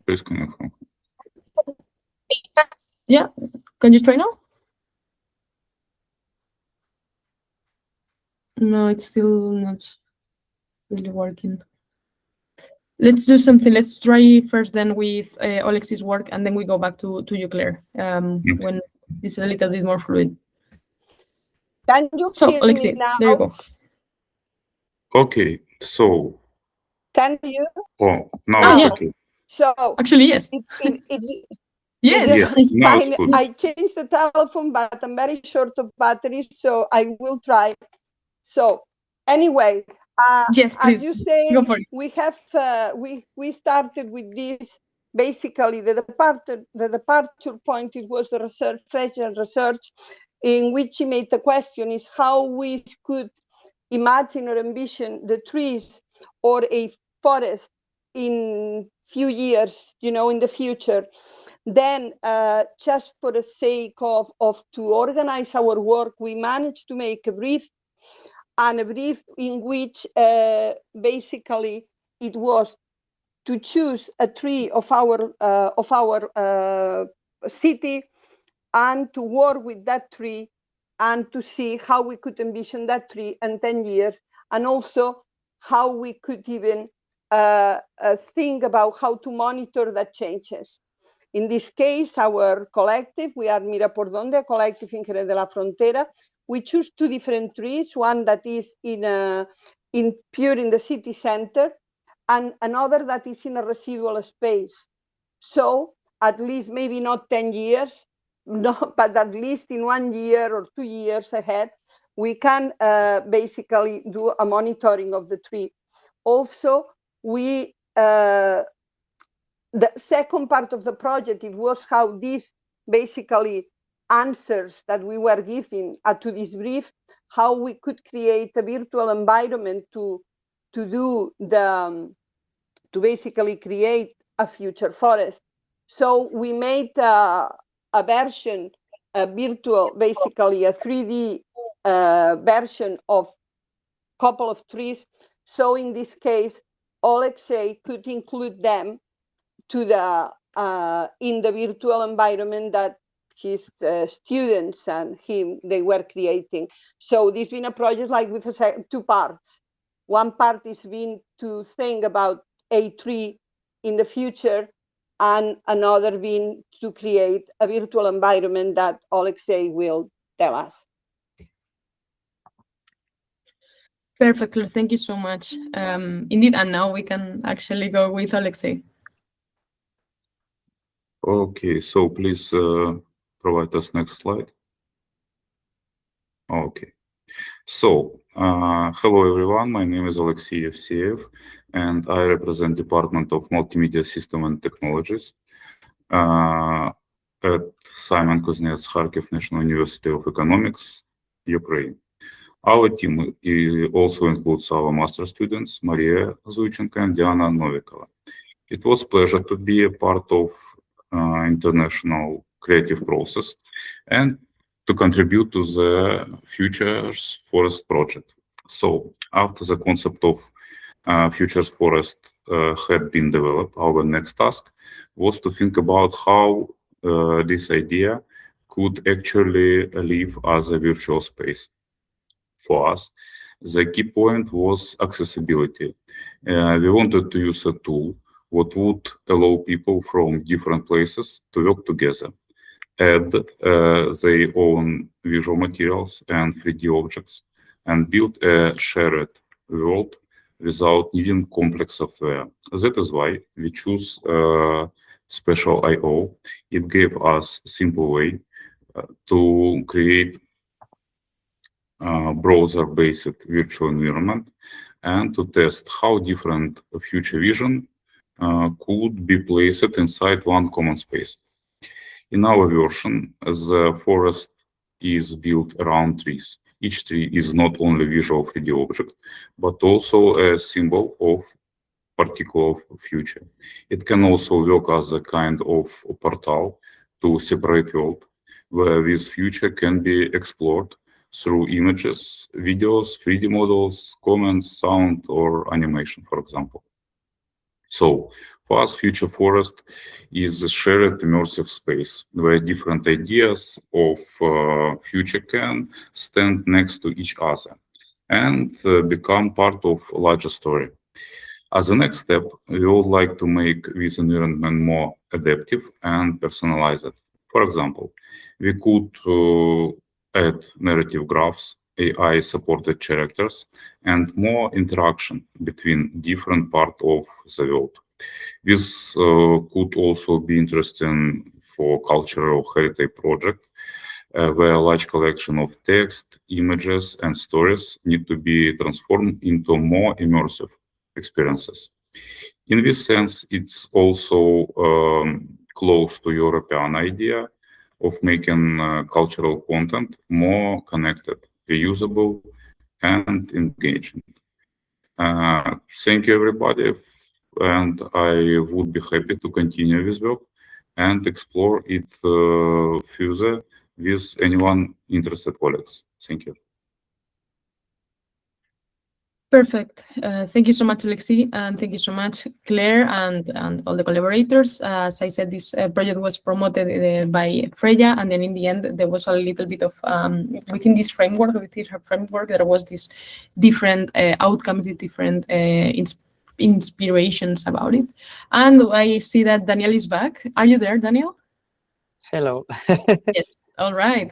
Please connect. Yeah, can you try now? No, it's still not really working. Let's do something. Let's try first then with Alex's work, and then we go back to you, Claire, when it's a little bit more fluid. Can you So, hear Alexi, me now? there you go. Okay, so. Can you? Oh, now it's okay. So actually, yes. Yes, now it's good. I changed the telephone, but I'm very short of battery, so I will try. So anyway, yes, as you say, go for it. we have we started with this. Basically, the departure point, it was the research, French research, in which he made the question is how we could imagine or envision the trees or a forest in few years, in the future. Then just for the sake of to organize our work, we managed to make a brief, and a brief in which basically it was to choose a tree of our city and to work with that tree and to see how we could envision that tree in 10 years, and also how we could even think about how to monitor that changes. In this case, our collective, we are Mira por Donde, a collective in Jerez de la Frontera. We choose two different trees, one that is in pure in the city center, and another that is in a residual space. So at least maybe not 10 years, no, but at least in 1 year or 2 years ahead, we can basically do a monitoring of the tree. Also, we the second part of the project, it was how these basically answers that we were giving to this brief, how we could create a virtual environment to do the to basically create a future forest. So we made a version, a virtual, basically a 3D version of a couple of trees. So in this case, Alexei could include them to the in the virtual environment that his students and him, they were creating. So this been a project like with two parts. One part is being to think about a tree in the future, and another being to create a virtual environment that Alexei will tell us. Perfect, Claire. Thank you so much. Indeed, and now we can actually go with Alexei. Okay, so please provide us next slide. Okay. So, hello everyone, my name is Alexey Evseev, and I represent Department of Multimedia System and Technologies at Simon Kuznets Kharkiv National University of Economics, Ukraine. Our team also includes our master students, Maria Zuichenko and Diana Novikova. It was a pleasure to be a part of international creative process and to contribute to the Futures Forest project. So after the concept of Futures Forest had been developed, our next task was to think about how this idea could actually live as a virtual space. For us, the key point was accessibility. We wanted to use a tool what would allow people from different places to work together, add their own visual materials and 3D objects, and build a shared world without needing complex software. That is why we choose Special I/O. It gave us a simple way to create browser-based virtual environment and to test how different future vision could be placed inside one common space. In our version, the forest is built around trees. Each tree is not only visual 3D object, but also a symbol of particular future. It can also work as a kind of portal to separate world, where this future can be explored through images, videos, 3D models, comments, sound, or animation, for example. So, for us, Future Forest is a shared immersive space where different ideas of future can stand next to each other and become part of a larger story. As a next step, we would like to make this environment more adaptive and personalized. For example, we could add narrative graphs, AI-supported characters, and more interaction between different parts of the world. This could also be interesting for cultural heritage project, where a large collection of text, images, and stories need to be transformed into more immersive experiences. In this sense, it's also close to European idea of making cultural content more connected, reusable, and engaging. Thank you, everybody, and I would be happy to continue this work and explore it further with anyone interested colleagues. Thank you. Perfect. Thank you so much, Alexei, and thank you so much, Claire, and all the collaborators. As I said, this project was promoted by Freya, and then in the end, there was a little bit of, within this framework, within her framework, there was this different outcomes, the different inspirations about it. And I see that Daniel is back. Are you there, Daniel? Hello. Yes. All right.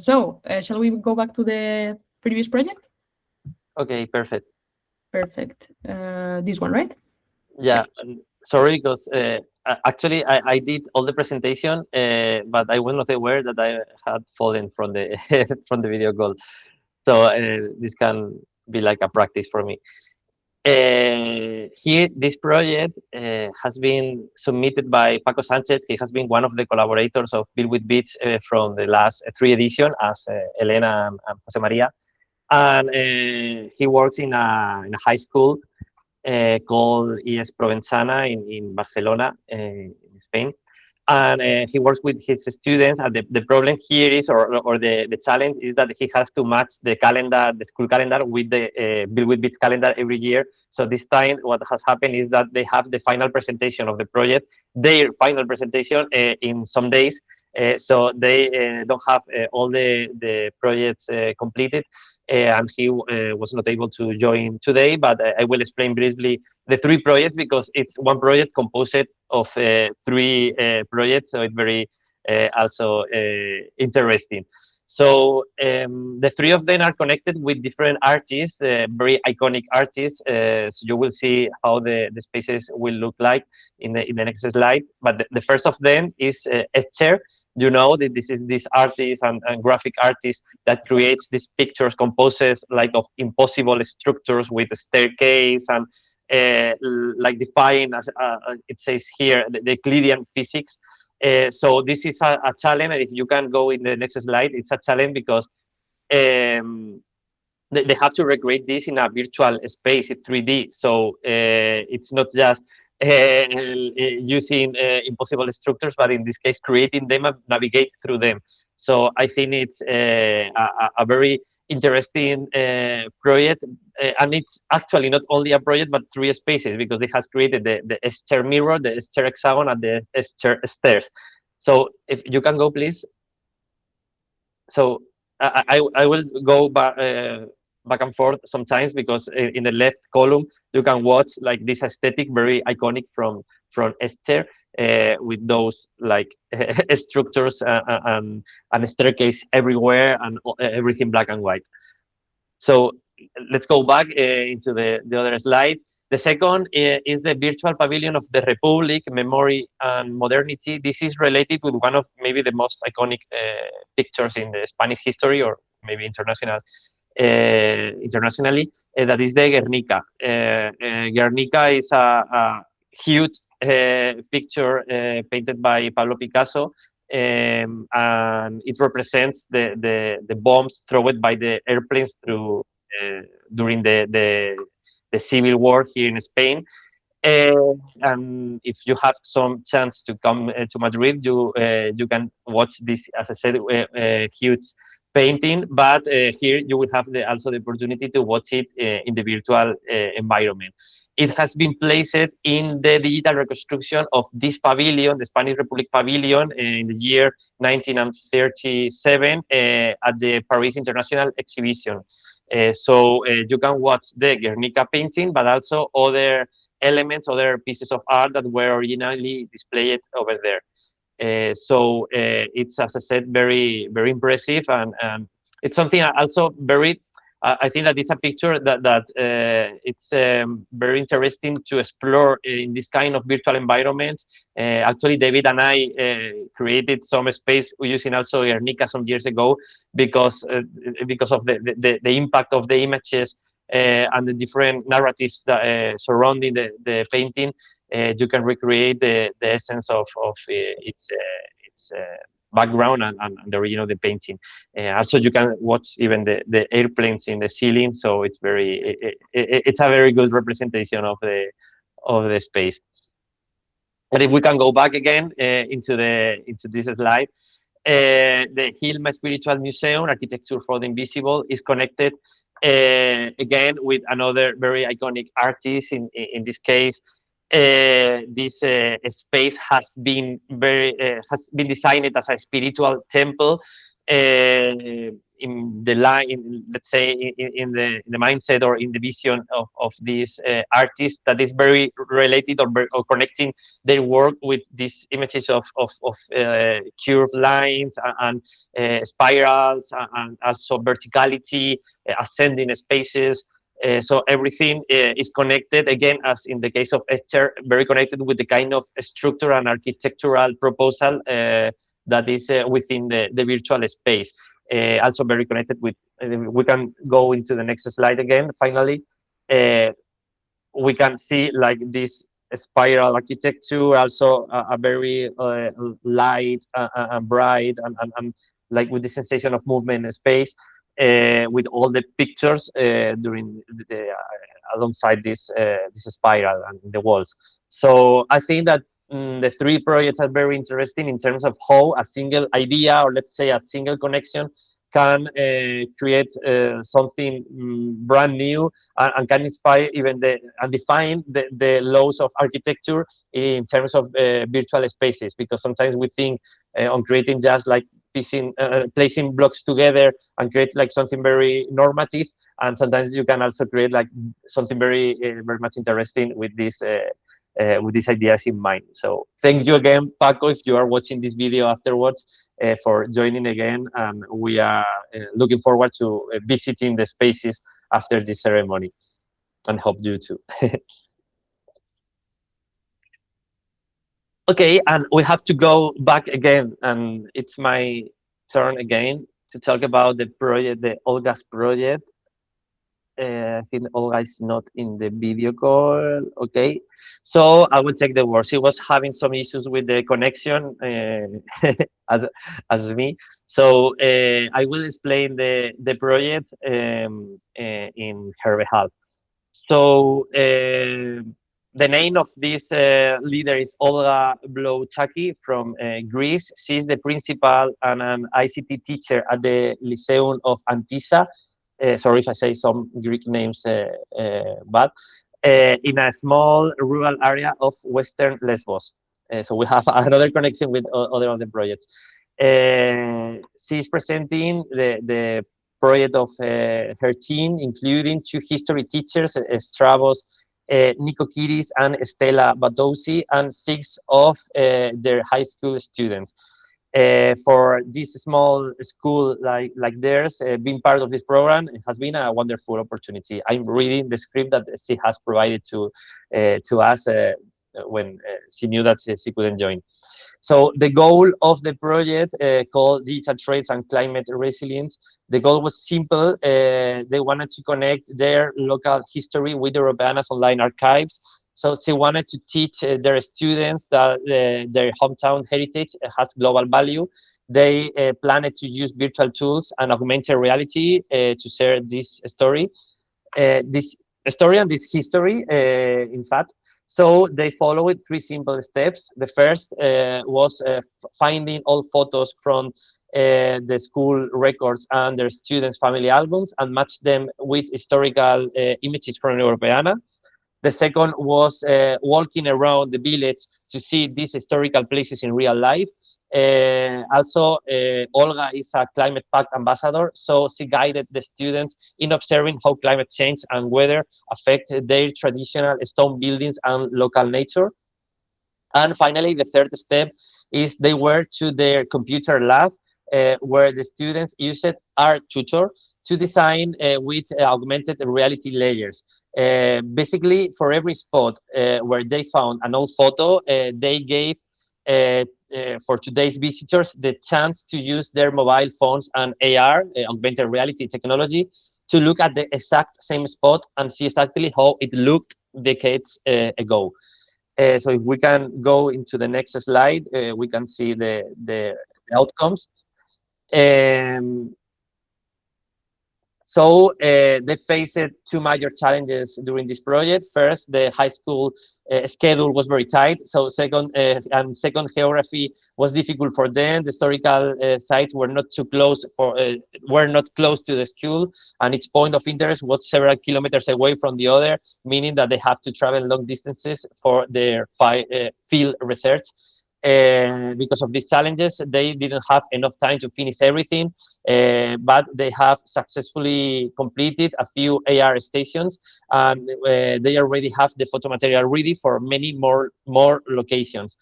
So shall we go back to the previous project? Okay, perfect. Perfect. This one, right? Yeah, sorry, because actually I did all the presentation, but I was not aware that I had fallen from the from the video call. So this can be like a practice for me. Here, this project has been submitted by Paco Sanchez. He has been one of the collaborators of Build with Beats from the last 3 editions, as Elena and Jose Maria. And he works in a high school called IES Provenzana in Barcelona, in Spain. And he works with his students. And the problem here is, or the challenge is that he has to match the calendar, the school calendar, with the Build with Beats calendar every year. So this time, what has happened is that they have the final presentation of the project, their final presentation in some days. So they don't have all the projects completed. And he was not able to join today, but I will explain briefly the 3 projects, because it's one project composed of 3 projects, so it's very also interesting. So the three of them are connected with different artists, very iconic artists. So you will see how the spaces will look like in the next slide. But the first of them is Esther. You know that this is this artist and graphic artist that creates these pictures, composes like of impossible structures with a staircase and like defying, as it says here, the Euclidean physics. So this is a challenge. If you can go in the next slide, it's a challenge because they have to recreate this in a virtual space in 3D. So it's not just using impossible structures, but in this case, creating them and navigate through them. So I think it's a very interesting project, and it's actually not only a project, but three spaces, because they have created the stair mirror, the stair hexagon, and the stairs. So if you can go, please. So I will go back and forth sometimes, because in the left column you can watch like this aesthetic, very iconic from Esther, with those like structures and a staircase everywhere and everything black and white. So let's go back into the other slide. The second is the virtual pavilion of the Republic, Memory and Modernity. This is related with one of maybe the most iconic pictures in the Spanish history, or maybe internationally. That is the Guernica. Guernica is a huge picture painted by Pablo Picasso, and it represents the bombs thrown by the airplanes through during the civil war here in Spain. And if you have some chance to come to Madrid, you can watch this, as I said, huge painting. But here you will have also the opportunity to watch it in the virtual environment. It has been placed in the digital reconstruction of this pavilion, the Spanish Republic Pavilion, in the year 1937 at the Paris International Exhibition. So you can watch the Guernica painting, but also other elements, other pieces of art that were originally displayed over there. So it's, as I said, very, very impressive, and it's something also very. I think that it's a picture that it's very interesting to explore in this kind of virtual environment. Actually, David and I created some space using also Guernica some years ago, because of the impact of the images and the different narratives that surrounding the painting. You can recreate the essence of its background and the origin of the painting. Also, you can watch even the airplanes in the ceiling. So it's it's a very good representation of the space. And if we can go back again into this slide, the Hilma Spiritual Museum, Architecture for the Invisible, is connected again with another very iconic artist. In this case, this space has been designed as a spiritual temple in the line, let's say, in the mindset or in the vision of this artist, that is very related or connecting their work with these images of curved lines and spirals, and also verticality, ascending spaces. So everything is connected, again, as in the case of Esther, very connected with the kind of structure and architectural proposal that is within the virtual space. Also very connected with, we can go into the next slide again, finally. We can see like this spiral architecture, also a very light and bright, and like with the sensation of movement in space. With all the pictures during alongside this spiral and the walls. So I think that the three projects are very interesting in terms of how a single idea, or let's say a single connection, can create something brand new, and can inspire even and define the laws of architecture in terms of virtual spaces. Because sometimes we think on creating just like placing blocks together and create like something very normative, and sometimes you can also create like something very very much interesting with this with these ideas in mind. So thank you again, Paco, if you are watching this video afterwards, for joining again. And we are looking forward to visiting the spaces after this ceremony, and hope you too. Okay, and we have to go back again, and it's my turn again to talk about the project, the Olga's project. I think Olga is not in the video call. Okay, so I will take the word. She was having some issues with the connection, as, as me. So I will explain the project in her behalf. So the name of this leader is Olga Blouchaki from Greece. She is the principal and an ICT teacher at the Lyceum of Antissa. Sorry if I say some Greek names bad. In a small rural area of Western Lesbos. So we have another connection with other of the projects. She's presenting the project of her team, including 2 history teachers, Stravos, Nico Kiris and Stella Badousi, and 6 of their high school students. For this small school like theirs, being part of this program has been a wonderful opportunity. I'm reading the script that she has provided to us when she knew that she couldn't join. So the goal of the project, called Digital Trades and Climate Resilience, the goal was simple. They wanted to connect their local history with Europeana's online archives. So she wanted to teach their students that their hometown heritage has global value. They planned to use virtual tools and augmented reality to share this story and this history, in fact. So they followed 3 simple steps. The first was finding all photos from the school records and their students' family albums and match them with historical images from Europeana. The second was walking around the village to see these historical places in real life. Also, Olga is a climate pact ambassador, so she guided the students in observing how climate change and weather affect their traditional stone buildings and local nature. And finally, the third step is they were to their computer lab, where the students used Art Tutor to design with augmented reality layers. Basically, for every spot where they found an old photo, they gave for today's visitors the chance to use their mobile phones and AR, augmented reality technology, to look at the exact same spot and see exactly how it looked decades ago. So if we can go into the next slide, we can see the outcomes. So they faced 2 major challenges during this project. First, the high school schedule was very tight. So second, geography was difficult for them. The historical sites were not too close were not close to the school, and its point of interest was several kilometers away from the other, meaning that they have to travel long distances for their field research. Because of these challenges, they didn't have enough time to finish everything, but they have successfully completed a few AR stations, and they already have the photo material ready for many more locations.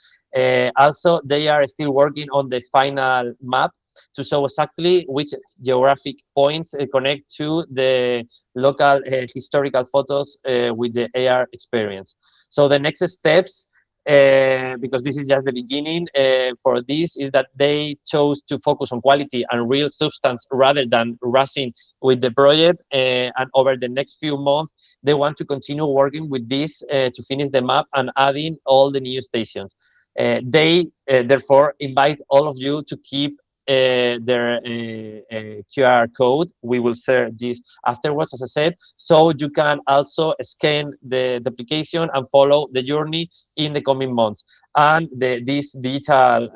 Also, they are still working on the final map to show exactly which geographic points connect to the local historical photos with the AR experience. So the next steps, because this is just the beginning for this, is that they chose to focus on quality and real substance rather than rushing with the project. And over the next few months, they want to continue working with this to finish the map and adding all the new stations. They therefore invite all of you to keep their QR code. We will share this afterwards, as I said, so you can also scan the application and follow the journey in the coming months. And this digital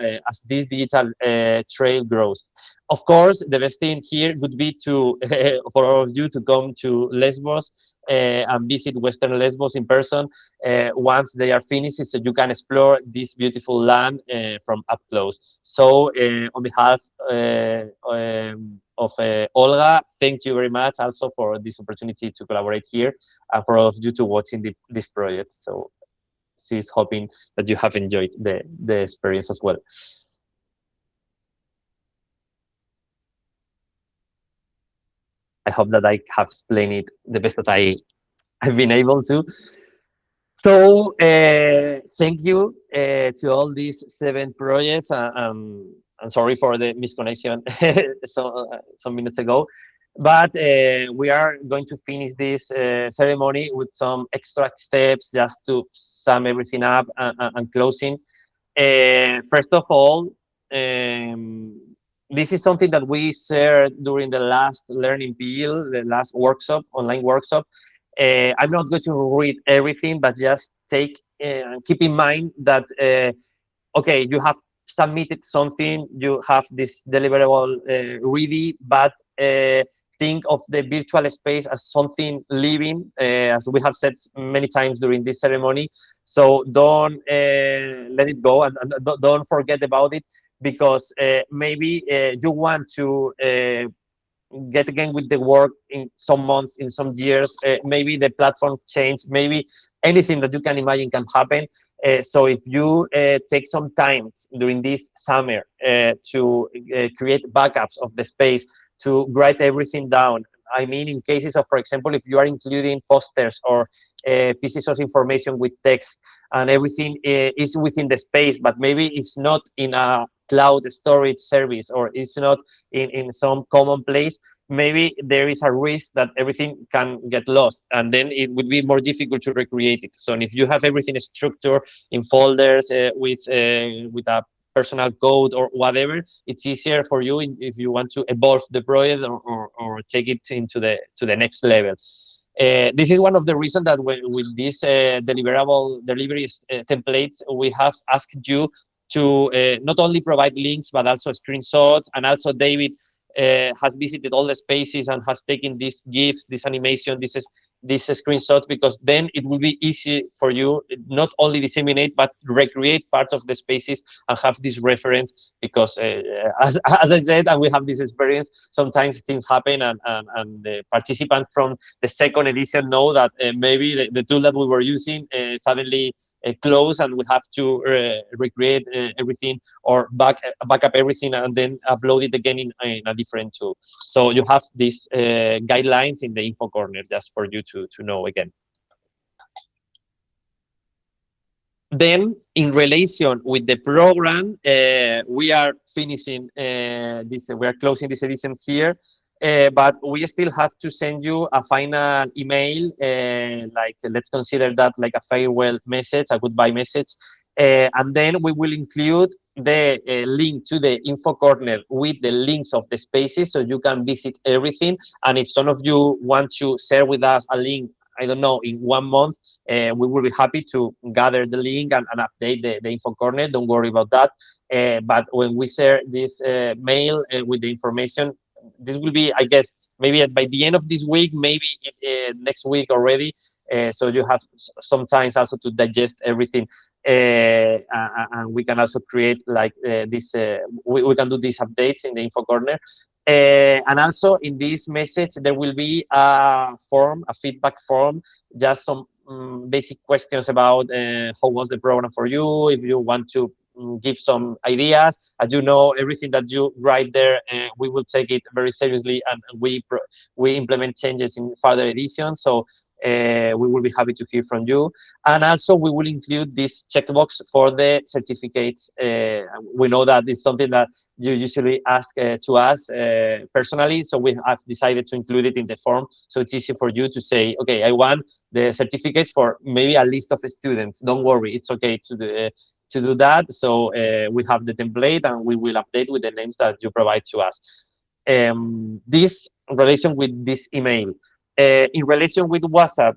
trail grows. Of course, the best thing here would be to for all of you to come to Lesbos and visit Western Lesbos in person once they are finished, so you can explore this beautiful land from up close. So on behalf of Olga, thank you very much also for this opportunity to collaborate here, and for all of you to watching this project. So is hoping that you have enjoyed the experience as well. I hope that I have explained it the best that I've been able to. So thank you to all these 7 projects. I'm sorry for the misconnection some minutes ago, but we are going to finish this ceremony with some extra steps just to sum everything up and closing. First of all, this is something that we shared during the last Learning PIL, the last workshop, online workshop. I'm not going to read everything, but just keep in mind that okay, you have submitted something, you have this deliverable ready, but think of the virtual space as something living, as we have said many times during this ceremony. So don't let it go, and don't forget about it, because maybe you want to get again with the work in some months, in some years. Maybe the platform change, maybe anything that you can imagine can happen. So if you take some time during this summer to create backups of the space, to write everything down. I mean, in cases of, for example, if you are including posters or pieces of information with text, and everything is within the space, but maybe it's not in a cloud storage service, or it's not in some common place, maybe there is a risk that everything can get lost, and then it would be more difficult to recreate it. So if you have everything structured in folders with a personal code or whatever, it's easier for you if you want to evolve the project or take it into the next level. This is one of the reasons that with these delivery templates, we have asked you to not only provide links, but also screenshots. And also David has visited all the spaces and has taken these GIFs, this animation, these screenshots, because then it will be easy for you not only disseminate, but recreate parts of the spaces and have this reference, because as I said, and we have this experience, sometimes things happen, and the participants from the second edition know that maybe the tool that we were using suddenly close, and we have to recreate everything, or back up everything and then upload it again in a different tool. So you have these guidelines in the info corner, just for you to know again. Then, in relation with the program, we are finishing this. We are closing this edition here. But we still have to send you a final email, like, let's consider that like a farewell message, a goodbye message. And then we will include the link to the info corner with the links of the spaces, so you can visit everything. And if some of you want to share with us a link, I don't know, in 1 month, we will be happy to gather the link and update the info corner. Don't worry about that. But when we share this mail with the information, this will be, I guess, maybe by the end of this week, maybe next week already. So you have some time also to digest everything. And we can also create like this, we can do these updates in the info corner. And also in this message, there will be a form, a feedback form, just some basic questions about how was the program for you, if you want to give some ideas. As you know, everything that you write there, we will take it very seriously, and we implement changes in further editions. So we will be happy to hear from you. And also we will include this checkbox for the certificates. We know that it's something that you usually ask to us personally, so we have decided to include it in the form, so it's easy for you to say, okay, I want the certificates for maybe a list of students. Don't worry, it's okay to do that. So we have the template, and we will update with the names that you provide to us. This in relation with this email. In relation with WhatsApp,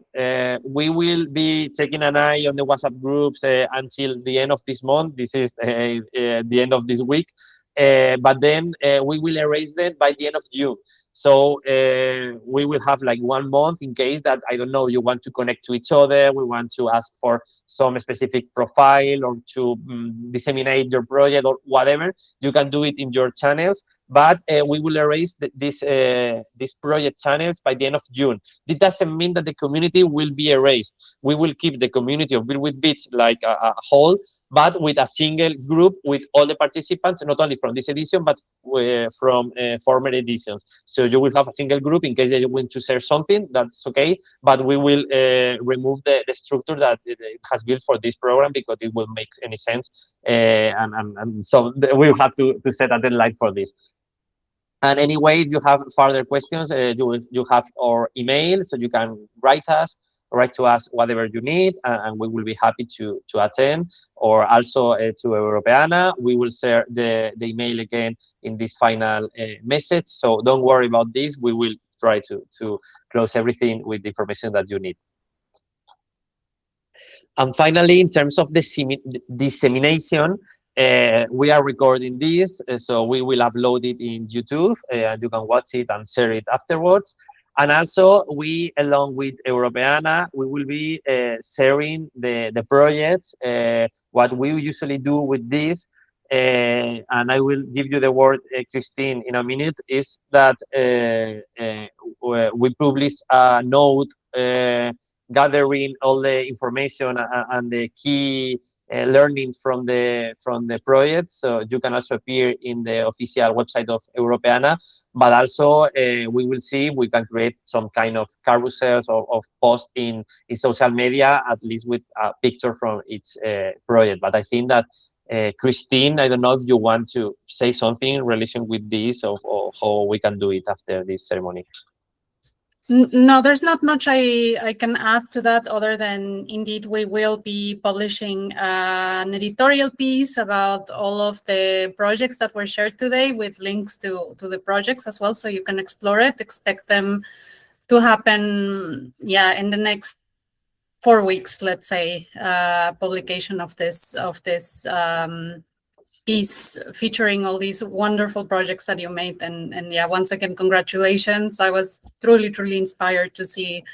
we will be taking an eye on the WhatsApp groups until the end of this month. This is the end of this week. But then we will erase them by the end of June. So we will have like 1 month in case that, I don't know, you want to connect to each other, we want to ask for some specific profile, or to disseminate your project or whatever. You can do it in your channels. but we will erase these project channels by the end of June. This doesn't mean that the community will be erased. We will keep the community of Build with Bits like a whole, but with a single group with all the participants, not only from this edition, but from former editions. So you will have a single group in case you want to share something, that's okay, but we will remove the structure that it has built for this program because it will make any sense. And so we will have to set a deadline for this. And anyway, if you have further questions, you have our email, so you can write to us whatever you need, and we will be happy to attend. Or also to Europeana, we will share the email again in this final message. So don't worry about this. We will try to close everything with the information that you need. And finally, in terms of the dissemination, we are recording this, so we will upload it in YouTube, and you can watch it and share it afterwards. And also, we, along with Europeana, we will be sharing the projects. What we usually do with this, and I will give you the word, Christine, in a minute, is that we publish a note gathering all the information and the key learnings from the project. So you can also appear in the official website of Europeana, but also we will see if we can create some kind of carousels of posts in social media, at least with a picture from each project. But I think that Christine, I don't know if you want to say something in relation with this, or how we can do it after this ceremony. No, there's not much I can add to that, other than indeed we will be publishing an editorial piece about all of the projects that were shared today, with links to the projects as well, so you can explore it. Expect them to happen, in the next 4 weeks, let's say, publication of this piece featuring all these wonderful projects that you made. And once again, congratulations. I was truly inspired to see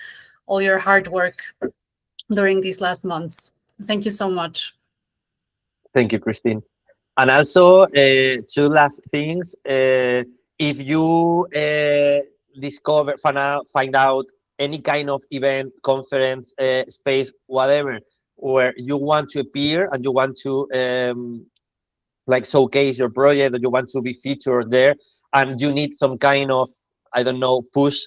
all your hard work during these last months. Thank you so much. Thank you, Christine. And also, two last things. If you find out any kind of event, conference, space, whatever, where you want to appear and you want to like showcase your project, or you want to be featured there, and you need some kind of, I don't know, push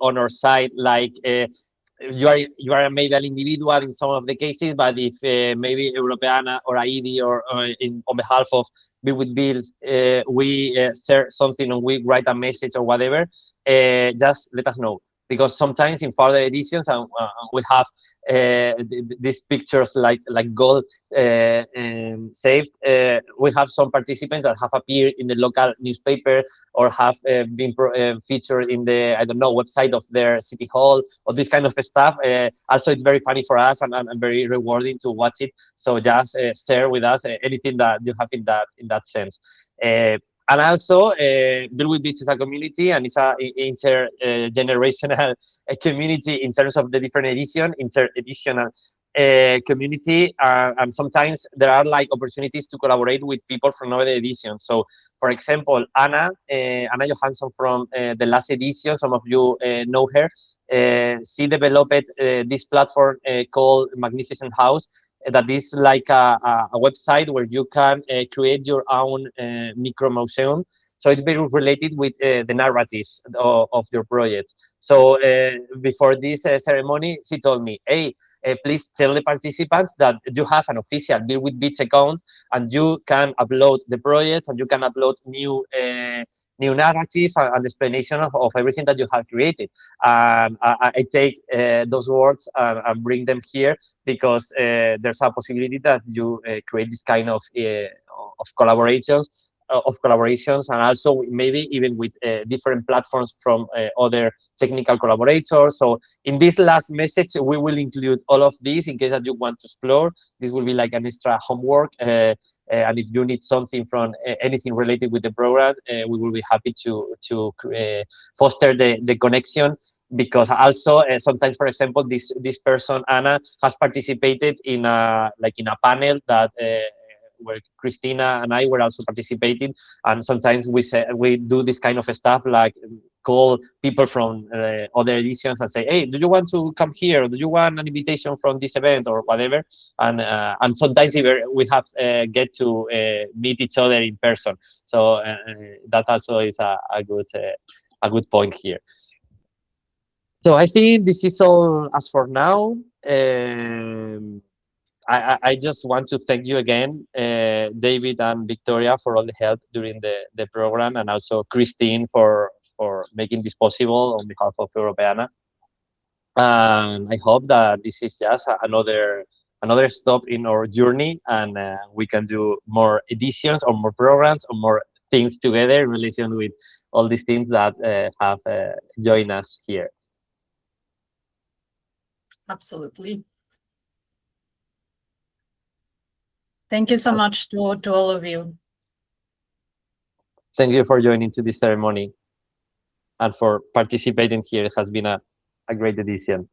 on our side, like you are maybe an individual in some of the cases, but if maybe Europeana or AIDI or on behalf of Build with Bills, we share something, or we write a message or whatever, just let us know. Because sometimes in further editions, we have these pictures like gold saved. We have some participants that have appeared in the local newspaper, or have been featured in the, I don't know, website of their city hall, or this kind of stuff. Also, it's very funny for us and very rewarding to watch it. So just share with us anything that you have in that sense. And also, Build with Bits is a community, and it's a intergenerational community in terms of the different inter-editional community. And sometimes there are like opportunities to collaborate with people from other editions. So, for example, Anna Johansson from the last edition, some of you know her. She developed this platform called Magnificent House, that is like a website where you can create your own micro museum. So it's very related with the narratives of your projects. So before this ceremony, she told me, hey, please tell the participants that you have an official Build with Bits account, and you can upload the project, and you can upload new narrative and explanation of everything that you have created. I take those words and bring them here, because there's a possibility that you create this kind of collaborations, and also maybe even with different platforms from other technical collaborators. So in this last message, we will include all of these in case that you want to explore. This will be like an extra homework. And if you need something from anything related with the program, we will be happy to foster the connection. Because also sometimes, for example, this person Anna has participated in a panel that where Christina and I were also participating. And sometimes we do this kind of stuff, like call people from other editions and say, hey, do you want to come here? Do you want an invitation from this event or whatever? And sometimes even we have get to meet each other in person. So that also is a good point here. So I think this is all as for now. I just want to thank you again, David and Victoria, for all the help during the program, and also Christine for making this possible on behalf of Europeana. And I hope that this is just another stop in our journey, and we can do more editions or more programs or more things together in relation with all these things that have joined us here. Absolutely. Thank you so much to all of you. Thank you for joining to this ceremony and for participating here. It has been a great edition.